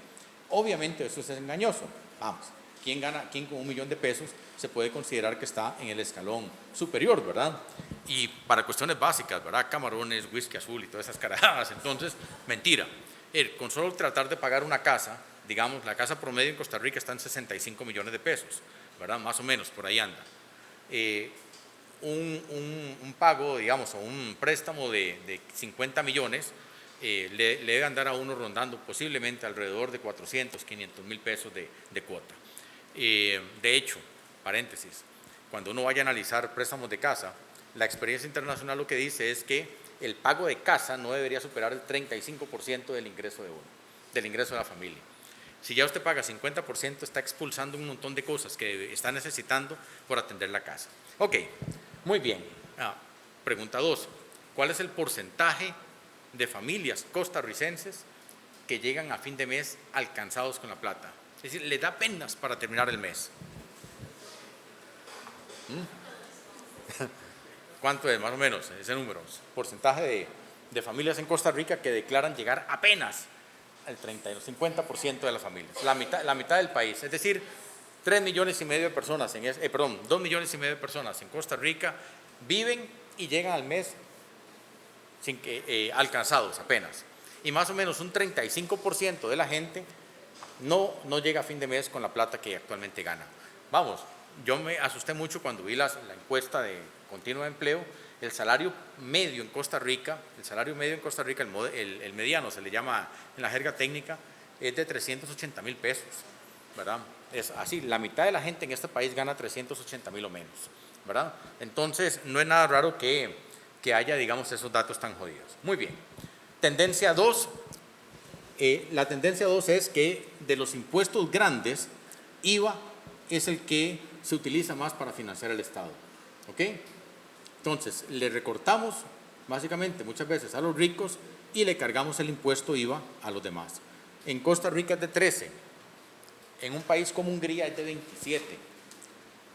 Obviamente eso es engañoso. Vamos, ¿quién con 1,000,000 de pesos se puede considerar que está en el escalón superior, verdad? Y para cuestiones básicas, ¿verdad? Camarones, whisky azul y todas esas carajadas. Entonces, mentira. Con solo tratar de pagar una casa, digamos, la casa promedio en Costa Rica está en 65 millones de pesos, ¿verdad? Más o menos, por ahí anda. Un pago, digamos, o un préstamo de 50 millones, le debe andar a uno rondando posiblemente alrededor de 400, 500,000 pesos de cuota. De hecho, paréntesis, cuando uno vaya a analizar préstamos de casa, la experiencia internacional lo que dice es que el pago de casa no debería superar el 35% del ingreso de uno, del ingreso de la familia. Si ya usted paga 50%, está expulsando un montón de cosas que está necesitando por atender la casa. Ok, muy bien. Pregunta 2. ¿Cuál es el porcentaje de familias costarricenses que llegan a fin de mes alcanzados con la plata? Es decir, le da penas para terminar el mes. ¿Cuánto es más o menos ese número? Porcentaje de familias en Costa Rica que declaran llegar apenas al 30, el 50% de las familias, la mitad del país. Es decir, 3,5 millones de personas, 2,5 millones de personas en Costa Rica viven y llegan al mes alcanzados apenas. Y más o menos un 35% de la gente no llega a fin de mes con la plata que actualmente gana. Vamos, yo me asusté mucho cuando vi la encuesta de continuo de empleo. El salario medio en Costa Rica, el mediano se le llama en la jerga técnica, es de 380,000 pesos, ¿verdad? Es así, la mitad de la gente en este país gana 380,000 o menos, ¿verdad? Entonces, no es nada raro que haya, digamos, esos datos tan jodidos. Muy bien. Tendencia 2. La tendencia 2 es que de los impuestos grandes, IVA es el que se utiliza más para financiar el Estado. ¿Ok? Entonces, le recortamos básicamente muchas veces a los ricos y le cargamos el impuesto IVA a los demás. En Costa Rica es de 13, en un país como Hungría es de 27.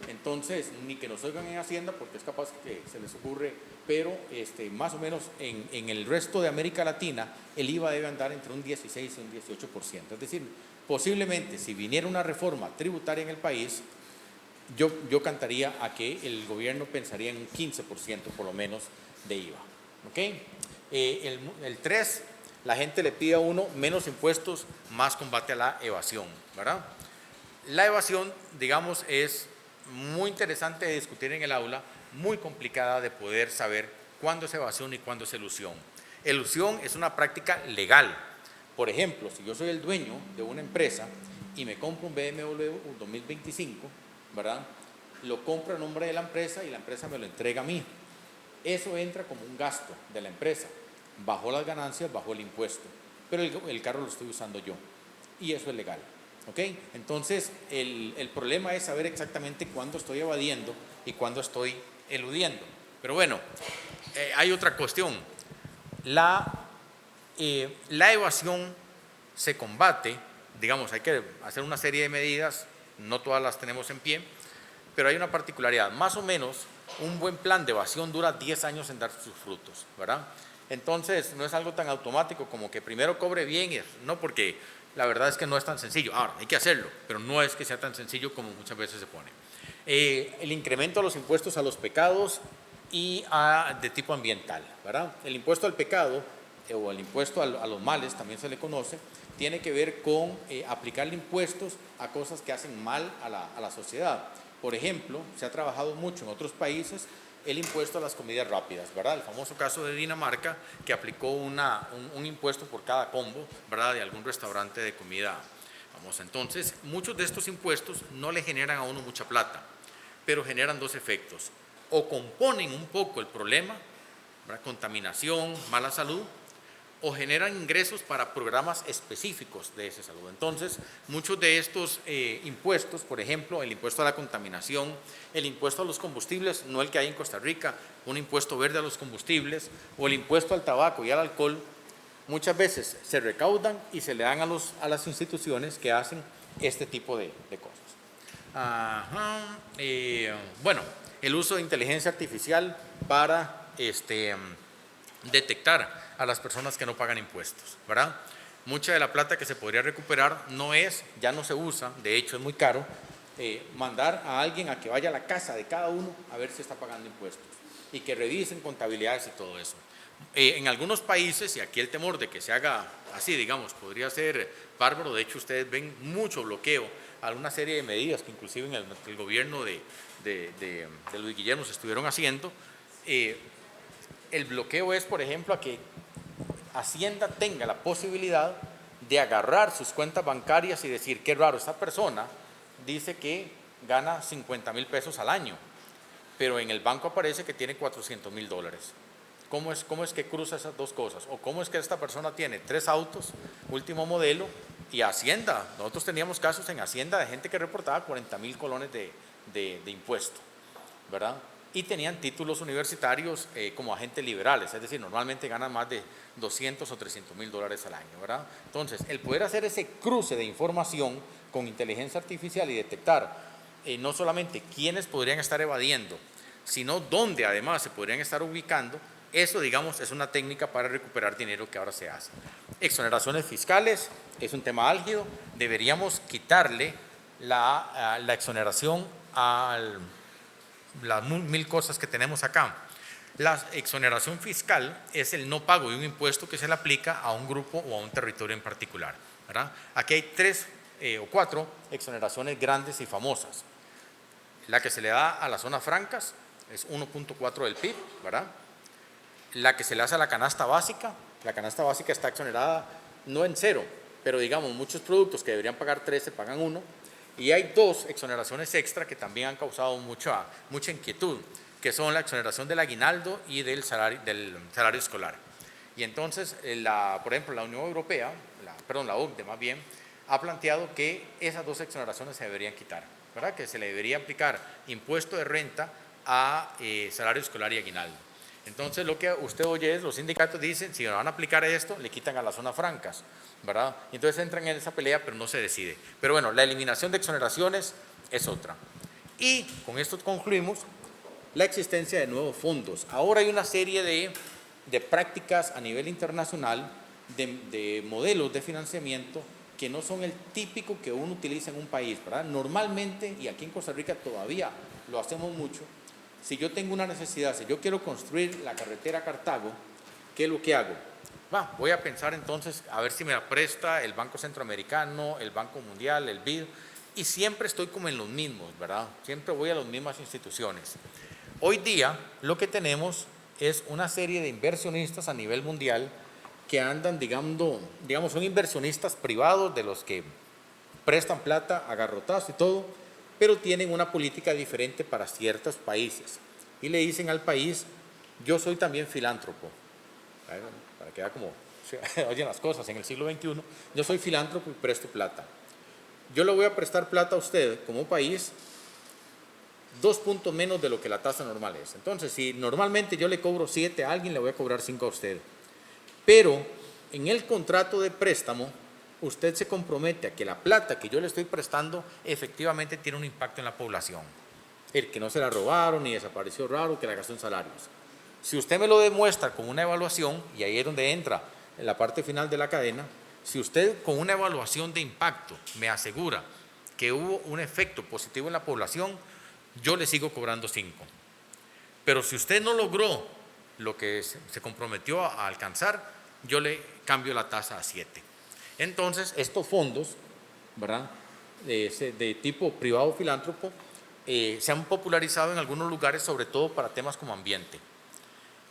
Entonces, ni que nos oigan en Hacienda porque es capaz que se les ocurre, pero más o menos en el resto de América Latina el IVA debe andar entre un 16 y un 18%. Es decir, posiblemente si viniera una reforma tributaria en el país, yo cantaría a que el gobierno pensaría en un 15% por lo menos de IVA. ¿Okay? El 3, la gente le pide a uno menos impuestos, más combate a la evasión, ¿verdad? La evasión, digamos, es muy interesante de discutir en el aula, muy complicada de poder saber cuándo es evasión y cuándo es elusión. Elusión es una práctica legal, Por ejemplo, si yo soy el dueño de una empresa y me compro un BMW 2025, ¿verdad? Lo compro a nombre de la empresa y la empresa me lo entrega a mí. Eso entra como un gasto de la empresa. Bajó las ganancias, bajó el impuesto, pero el carro lo estoy usando yo y eso es legal. ¿Ok? Entonces, el problema es saber exactamente cuándo estoy evadiendo y cuándo estoy eludiendo. Pero bueno, hay otra cuestión. La evasión se combate, digamos, hay que hacer una serie de medidas, no todas las tenemos en pie, pero hay una particularidad. Más o menos, un buen plan de evasión dura 10 años en dar sus frutos, ¿verdad? Entonces, no es algo tan automático como que primero cobre bien, no, porque la verdad es que no es tan sencillo. Ahora, hay que hacerlo, pero no es que sea tan sencillo como muchas veces se pone. El incremento a los impuestos a los pecados y de tipo ambiental, ¿verdad? El impuesto al pecado o el impuesto a los males, también se le conoce, tiene que ver con aplicarle impuestos a cosas que hacen mal a la sociedad. Por ejemplo, se ha trabajado mucho en otros países el impuesto a las comidas rápidas, ¿verdad? El famoso caso de Dinamarca, que aplicó un impuesto por cada combo, ¿verdad?, de algún restaurante de comida famosa. Entonces, muchos de estos impuestos no le generan a uno mucha plata, pero generan dos efectos. O componen un poco el problema, ¿verdad?, contaminación, mala salud, o generan ingresos para programas específicos de esa salud. Entonces, muchos de estos impuestos, por ejemplo, el impuesto a la contaminación, el impuesto a los combustibles, no el que hay en Costa Rica, un impuesto verde a los combustibles, o el impuesto al tabaco y al alcohol, muchas veces se recaudan y se le dan a las instituciones que hacen este tipo de cosas. Bueno, el uso de inteligencia artificial para detectar a las personas que no pagan impuestos, ¿verdad? Mucha de la plata que se podría recuperar ya no se usa, de hecho es muy caro, mandar a alguien a que vaya a la casa de cada uno a ver si está pagando impuestos y que revisen contabilidades y todo eso. En algunos países, y aquí el temor de que se haga así, digamos, podría ser bárbaro, de hecho ustedes ven mucho bloqueo a una serie de medidas que inclusive en el gobierno de Luis Guillermo se estuvieron haciendo. El bloqueo es, por ejemplo, a que Hacienda tenga la posibilidad de agarrar sus cuentas bancarias y decir, qué raro, esta persona dice que gana 50,000 pesos al año, pero en el banco aparece que tiene 400,000 dólares. ¿Cómo es que cruza esas dos cosas? ¿O cómo es que esta persona tiene 3 autos, último modelo, y Hacienda? Nosotros teníamos casos en Hacienda de gente que reportaba 40,000 colones de impuesto, ¿verdad? Y tenían títulos universitarios como agentes liberales, es decir, normalmente ganan más de 200 o 300,000 dólares al año, ¿verdad? Entonces, el poder hacer ese cruce de información con inteligencia artificial y detectar no solamente quiénes podrían estar evadiendo, sino dónde además se podrían estar ubicando, eso, digamos, es una técnica para recuperar dinero que ahora se hace. Exoneraciones fiscales es un tema álgido, deberíamos quitarle la exoneración a las 1000 cosas que tenemos acá. La exoneración fiscal es el no pago de un impuesto que se le aplica a un grupo o a un territorio en particular, ¿verdad? Aquí hay 3 o 4 exoneraciones grandes y famosas. La que se le da a las zonas francas es 1.4 del PIB, ¿verdad? La que se le hace a la canasta básica está exonerada no en 0, pero digamos muchos productos que deberían pagar 3 se pagan 1. Y hay 2 exoneraciones extra que también han causado mucha inquietud, que son la exoneración del aguinaldo y del salario escolar. Y entonces, por ejemplo, la Unión Europea, la OCDE más bien, ha planteado que esas 2 exoneraciones se deberían quitar, ¿verdad? Que se le debería aplicar impuesto de renta a salario escolar y aguinaldo. Entonces, lo que usted oye es, los sindicatos dicen, si no van a aplicar esto, le quitan a las zonas francas, ¿verdad? Y entonces entran en esa pelea, pero no se decide. Pero bueno, la eliminación de exoneraciones es otra. Y con esto concluimos la existencia de nuevos fondos. Ahora hay una serie de prácticas a nivel internacional, de modelos de financiamiento que no son el típico que uno utiliza en un país, ¿verdad? Normalmente, y aquí en Costa Rica todavía lo hacemos mucho, si yo tengo una necesidad, si yo quiero construir la carretera a Cartago, ¿qué es lo que hago? Voy a pensar entonces a ver si me la presta el Banco Centroamericano, el Banco Mundial, el BID, y siempre estoy como en los mismos, ¿verdad? Siempre voy a las mismas instituciones. Hoy día lo que tenemos es una serie de inversionistas a nivel mundial que andan, digamos, son inversionistas privados de los que prestan plata a garrotazo y todo, pero tienen una política diferente para ciertos países. Y le dicen al país, yo soy también filántropo. Para que vea cómo se oyen las cosas en el siglo XXI. Yo soy filántropo y presto plata. Yo le voy a prestar plata a usted como país 2 puntos menos de lo que la tasa normal es. Entonces, si normalmente yo le cobro 7 a alguien, le voy a cobrar 5 a usted. Pero en el contrato de préstamo, usted se compromete a que la plata que yo le estoy prestando efectivamente tiene un impacto en la población. El que no se la robaron, ni desapareció raro, que la gastó en salarios. Si usted me lo demuestra con una evaluación, y ahí es donde entra en la parte final de la cadena, si usted con una evaluación de impacto me asegura que hubo un efecto positivo en la población, yo le sigo cobrando 5. Pero si usted no logró lo que se comprometió a alcanzar, yo le cambio la tasa a 7. Entonces, estos fondos, ¿verdad?, de tipo privado filántropo, se han popularizado en algunos lugares, sobre todo para temas como ambiente.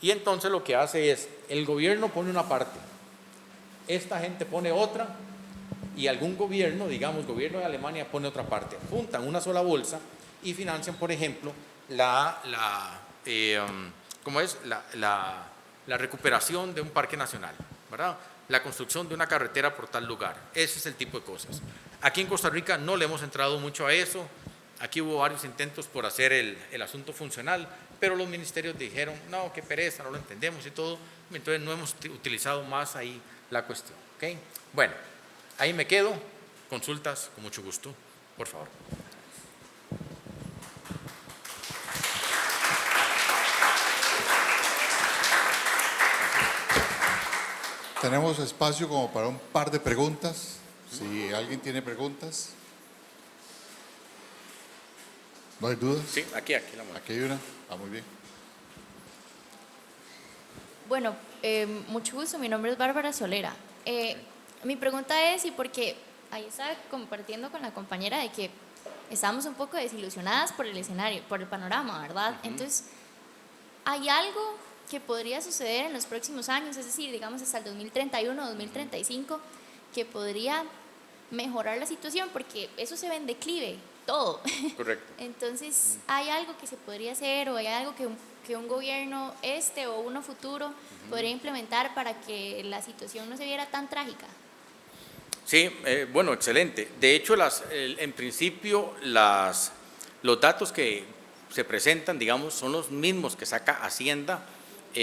Y entonces lo que hace es, el gobierno pone una parte, esta gente pone otra, y algún gobierno, digamos, gobierno de Alemania pone otra parte. Juntan una sola bolsa y financian, por ejemplo, la recuperación de un parque nacional, ¿verdad?, la construcción de una carretera por tal lugar. Ese es el tipo de cosas. Aquí en Costa Rica no le hemos entrado mucho a eso. Aquí hubo varios intentos por hacer el asunto funcional, pero los ministerios dijeron, no, qué pereza, no lo entendemos y todo. Entonces no hemos utilizado más ahí la cuestión. ¿Okay? Bueno, ahí me quedo. Consultas, con mucho gusto, por favor. Tenemos espacio como para un par de preguntas. Si alguien tiene preguntas. ¿No hay dudas? Sí, aquí la muevo. Aquí hay una. Muy bien. Bueno, mucho gusto. Mi nombre es Bárbara Solera. Mi pregunta es, y porque ahí estaba compartiendo con la compañera de que estábamos un poco desilusionadas por el escenario, por el panorama, ¿verdad? Entonces, ¿hay algo que podría suceder en los próximos años, es decir, digamos hasta el 2031, 2035, que podría mejorar la situación? Porque eso se ve en declive, todo. Correcto. Entonces, ¿hay algo que se podría hacer o hay algo que un gobierno o uno futuro podría implementar para que la situación no se viera tan trágica? Sí, bueno, excelente. De hecho, en principio, los datos que se presentan, digamos, son los mismos que saca Hacienda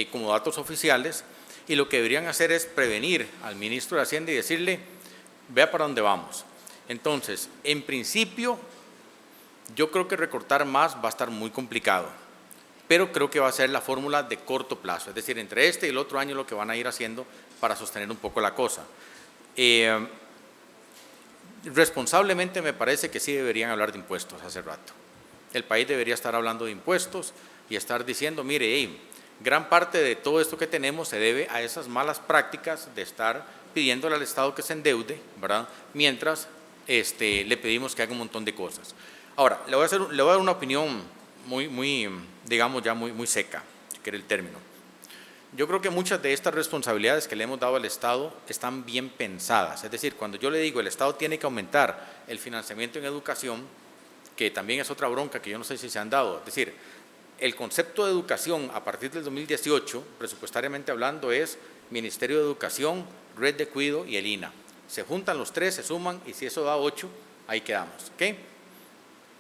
como datos oficiales, y lo que deberían hacer es prevenir al ministro de Hacienda y decirle, vea para dónde vamos. Entonces, en principio, yo creo que recortar más va a estar muy complicado, pero creo que va a ser la fórmula de corto plazo, es decir, entre este y el otro año lo que van a ir haciendo para sostener un poco la cosa. Responsablemente me parece que sí deberían hablar de impuestos hace rato. El país debería estar hablando de impuestos y estar diciendo, mire, gran parte de todo esto que tenemos se debe a esas malas prácticas de estar pidiéndole al Estado que se endeude, ¿verdad?, mientras le pedimos que haga un montón de cosas. Ahora, le voy a dar una opinión digamos, ya muy seca, si quiere el término. Yo creo que muchas de estas responsabilidades que le hemos dado al Estado están bien pensadas. Es decir, cuando yo le digo el Estado tiene que aumentar el financiamiento en educación, que también es otra bronca que yo no sé si se han dado. Es decir, el concepto de educación a partir del 2018, presupuestariamente hablando, es Ministerio de Educación, Red de Cuido y el INA. Se juntan los tres, se suman, y si eso da 8, ahí quedamos. ¿Okay?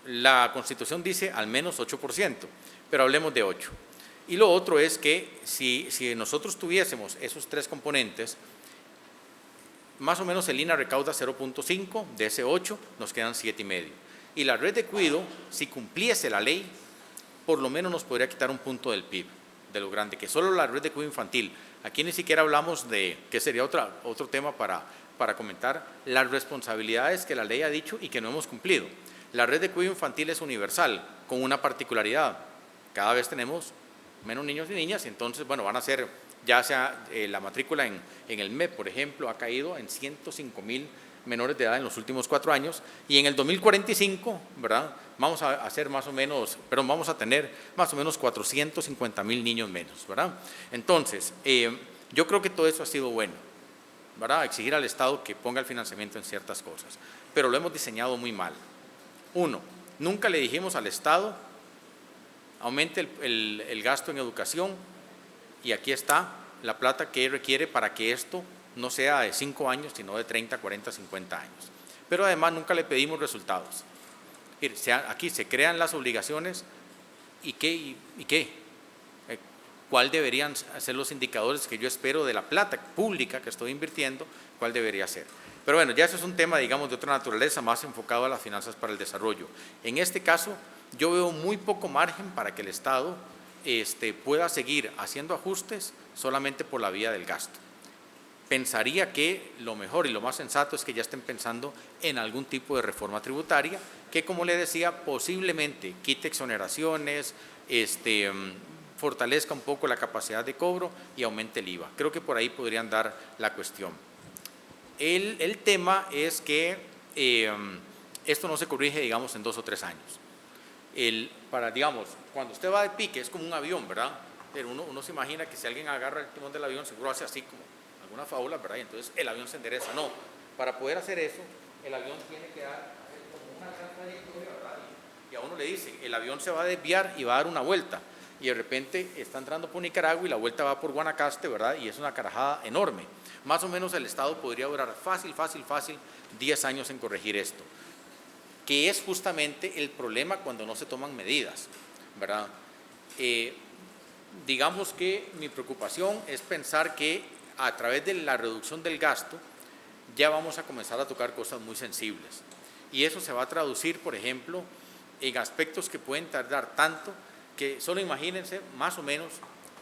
La Constitución dice al menos 8%, pero hablemos de 8. Y lo otro es que si nosotros tuviésemos esos tres componentes, más o menos el INA recauda 0.5, de ese 8 nos quedan 7,5. Y la red de cuido, si cumpliese la ley, por lo menos nos podría quitar un punto del PIB, de lo grande, que solo la red de cuido infantil. Aquí ni siquiera hablamos de, que sería otro tema para comentar, las responsabilidades que la ley ha dicho y que no hemos cumplido. La red de cuido infantil es universal, con una particularidad. Cada vez tenemos menos niños y niñas, y entonces, bueno, van a ser, ya sea la matrícula en el MEP, por ejemplo, ha caído en 105,000 menores de edad en los últimos 4 años, y en el 2045, ¿verdad?, vamos a tener más o menos 450,000 niños menos, ¿verdad? Entonces, Yo creo que todo eso ha sido bueno, ¿verdad? Exigir al Estado que ponga el financiamiento en ciertas cosas, pero lo hemos diseñado muy mal. Uno, nunca le dijimos al Estado, aumente el gasto en educación y aquí está la plata que requiere para que esto no sea de 5 años, sino de 30, 40, 50 años. Pero además nunca le pedimos resultados. Aquí se crean las obligaciones y ¿qué? ¿Cuál deberían ser los indicadores que yo espero de la plata pública que estoy invirtiendo? ¿Cuál debería ser? Pero bueno, ya eso es un tema, digamos, de otra naturaleza, más enfocado a las finanzas para el desarrollo. En este caso, yo veo muy poco margen para que el Estado pueda seguir haciendo ajustes solamente por la vía del gasto. Pensaría que lo mejor y lo más sensato es que ya estén pensando en algún tipo de reforma tributaria que, como le decía, posiblemente quite exoneraciones, fortalezca un poco la capacidad de cobro y aumente el IVA. Creo que por ahí podrían dar la cuestión. El tema es que esto no se corrige, digamos, en 2 o 3 años. Digamos, cuando usted va de pique es como un avión, ¿verdad? Pero uno se imagina que si alguien agarra el timón del avión, seguro hace así como alguna fábula, ¿verdad? Y entonces el avión se endereza. No, para poder hacer eso, el avión tiene que hacer como una gran trayectoria, ¿verdad? Y a uno le dicen, el avión se va a desviar y va a dar una vuelta. Y de repente está entrando por Nicaragua y la vuelta va por Guanacaste, ¿verdad? Y es una carajada enorme. Más o menos el Estado podría durar fácil 10 años en corregir esto, que es justamente el problema cuando no se toman medidas, ¿verdad? Digamos que mi preocupación es pensar que a través de la reducción del gasto ya vamos a comenzar a tocar cosas muy sensibles. Y eso se va a traducir, por ejemplo, en aspectos que pueden tardar tanto que solo imagínense más o menos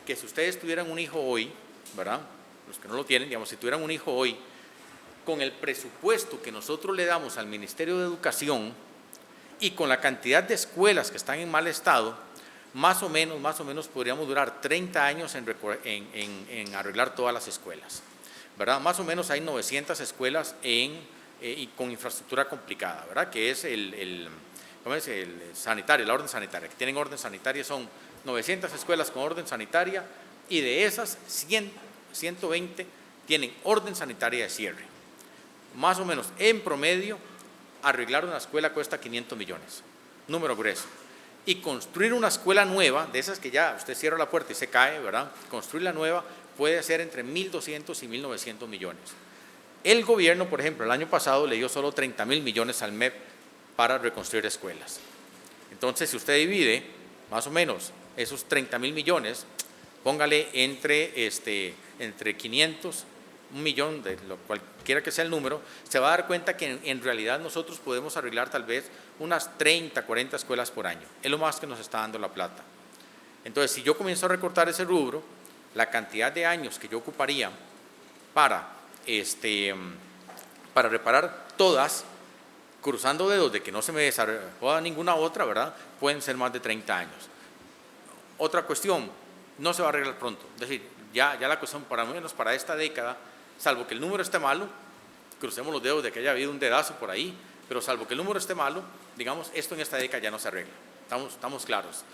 que si ustedes tuvieran un hijo hoy, ¿verdad? Los que no lo tienen, digamos, si tuvieran un hijo hoy, con el presupuesto que nosotros le damos al Ministerio de Educación y con la cantidad de escuelas que están en mal estado, más o menos podríamos durar 30 años en arreglar todas las escuelas, ¿verdad? Más o menos hay 900 escuelas y con infraestructura complicada, ¿verdad? Que es ¿cómo es? El sanitario, la orden sanitaria, que tienen orden sanitaria, son 900 escuelas con orden sanitaria y de esas 120 tienen orden sanitaria de cierre. Más o menos, en promedio, arreglar una escuela cuesta 500 millones, número grueso. Y construir una escuela nueva, de esas que ya usted cierra la puerta y se cae, ¿verdad? Construir la nueva puede ser entre 1.200 y 1.900 millones. El gobierno, por ejemplo, el año pasado le dio solo 30.000 millones al MEP para reconstruir escuelas. Entonces, si usted divide más o menos esos 30.000 millones, póngale entre 500, 1 millón, de lo cualquiera que sea el número, se va a dar cuenta que en realidad nosotros podemos arreglar tal vez unas 30, 40 escuelas por año. Es lo más que nos está dando la plata. Entonces, si yo comienzo a recortar ese rubro, la cantidad de años que yo ocuparía para reparar todas, cruzando dedos de que no se me desarrolla ninguna otra, ¿verdad? Pueden ser más de 30 años. Otra cuestión, no se va a arreglar pronto. Es decir, ya la cuestión, para menos para esta década, salvo que el número esté malo, crucemos los dedos de que haya habido un dedazo por ahí, pero salvo que el número esté malo, digamos, esto en esta década ya no se arregla. Estamos claros.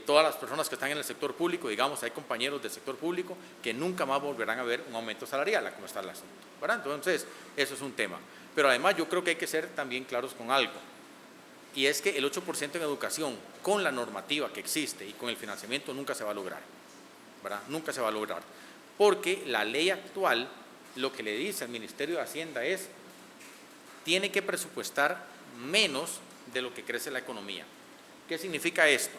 Todas las personas que están en el sector público, digamos, hay compañeros del sector público que nunca más volverán a ver un aumento salarial, como está el asunto, ¿verdad? Entonces, eso es un tema. Pero además yo creo que hay que ser también claros con algo, y es que el 8% en educación, con la normativa que existe y con el financiamiento, nunca se va a lograr, ¿verdad? Nunca se va a lograr, porque la ley actual lo que le dice al Ministerio de Hacienda es, tiene que presupuestar menos de lo que crece la economía. ¿Qué significa esto?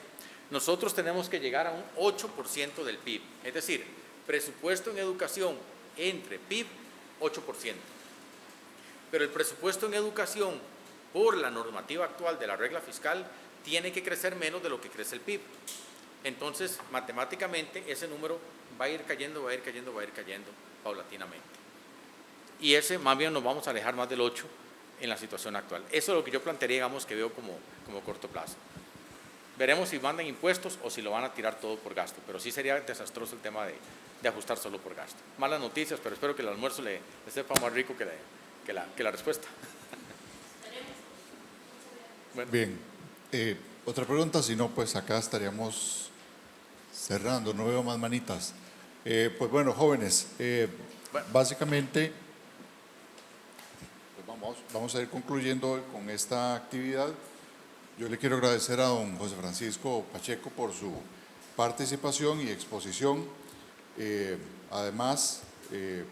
Nosotros tenemos que llegar a un 8% del PIB, es decir, presupuesto en educación entre PIB, 8%. Pero el presupuesto en educación, por la normativa actual de la regla fiscal, tiene que crecer menos de lo que crece el PIB. Entonces, matemáticamente, ese número va a ir cayendo paulatinamente. Y más bien nos vamos a alejar más del 8 en la situación actual. Eso es lo que yo plantearía, digamos, que veo como corto plazo. Veremos si mandan impuestos o si lo van a tirar todo por gasto, pero sí sería desastroso el tema de ajustar solo por gasto. Malas noticias, pero espero que el almuerzo le sepa más rico que la respuesta. Bueno. Bien, otra pregunta, si no, pues acá estaríamos cerrando, no veo más manitas. Pues bueno, jóvenes, Bueno. básicamente pues vamos a ir concluyendo con esta actividad. Yo le quiero agradecer a don José Francisco Pacheco por su participación y exposición. Además,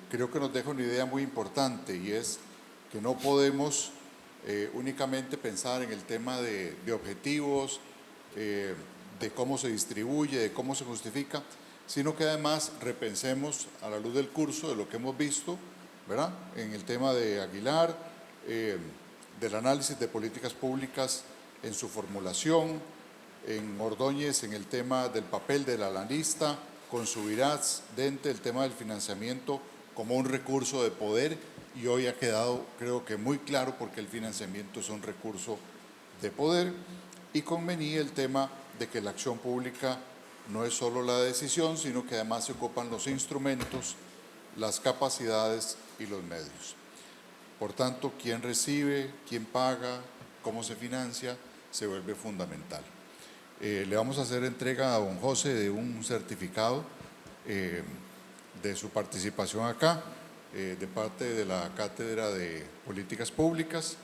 creo que nos deja una idea muy importante y es que no podemos únicamente pensar en el tema de objetivos, de cómo se distribuye, de cómo se justifica, sino que además repensemos a la luz del curso de lo que hemos visto, ¿verdad? En el tema de Aguilar, del análisis de políticas públicas en su formulación, en Ordóñez en el tema del papel del analista, con Subirats dentro del tema del financiamiento como un recurso de poder, y hoy ha quedado creo que muy claro porque el financiamiento es un recurso de poder, y con Mení el tema de que la acción pública no es solo la decisión, sino que además se ocupan los instrumentos, las capacidades y los medios. Por tanto, quién recibe, quién paga, cómo se financia, se vuelve fundamental. Le vamos a hacer entrega a don José de un certificado de su participación acá, de parte de la Cátedra de Políticas Públicas.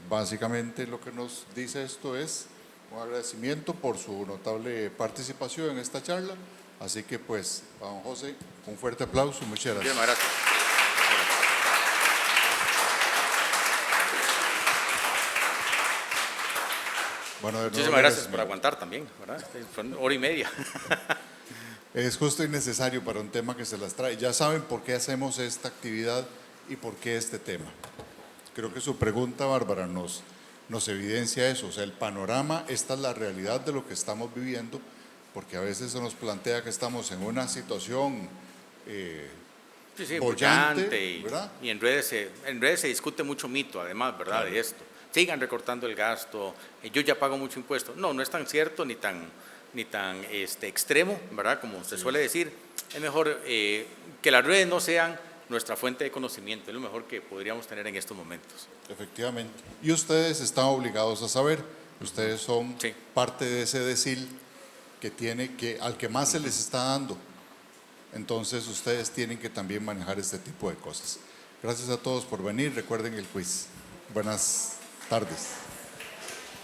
Básicamente lo que nos dice esto es un agradecimiento por su notable participación en esta charla. Así que pues, a don José, un fuerte aplauso. Muchas gracias. Muchísimas gracias. Bueno, de nuevo, Muchísimas gracias por aguantar también, ¿verdad? Fue una hora y media. Es justo y necesario para un tema que se las trae. Ya saben por qué hacemos esta actividad y por qué este tema. Creo que su pregunta, Bárbara, nos evidencia eso. O sea, el panorama, esta es la realidad de lo que estamos viviendo, porque a veces se nos plantea que estamos en una situación Sí, bollante, bollante, ¿verdad? y en redes se discute mucho mito, además, ¿verdad? Claro. De esto. Sigan recortando el gasto, yo ya pago mucho impuesto. No, no es tan cierto ni tan extremo, ¿verdad? Como se suele decir. Es mejor que las redes no sean nuestra fuente de conocimiento, es lo mejor que podríamos tener en estos momentos. Efectivamente. Y ustedes están obligados a saber, ustedes son Sí. parte de ese decil al que más se les está dando. Entonces ustedes tienen que también manejar este tipo de cosas. Gracias a todos por venir. Recuerden el quiz. Buenas tardes.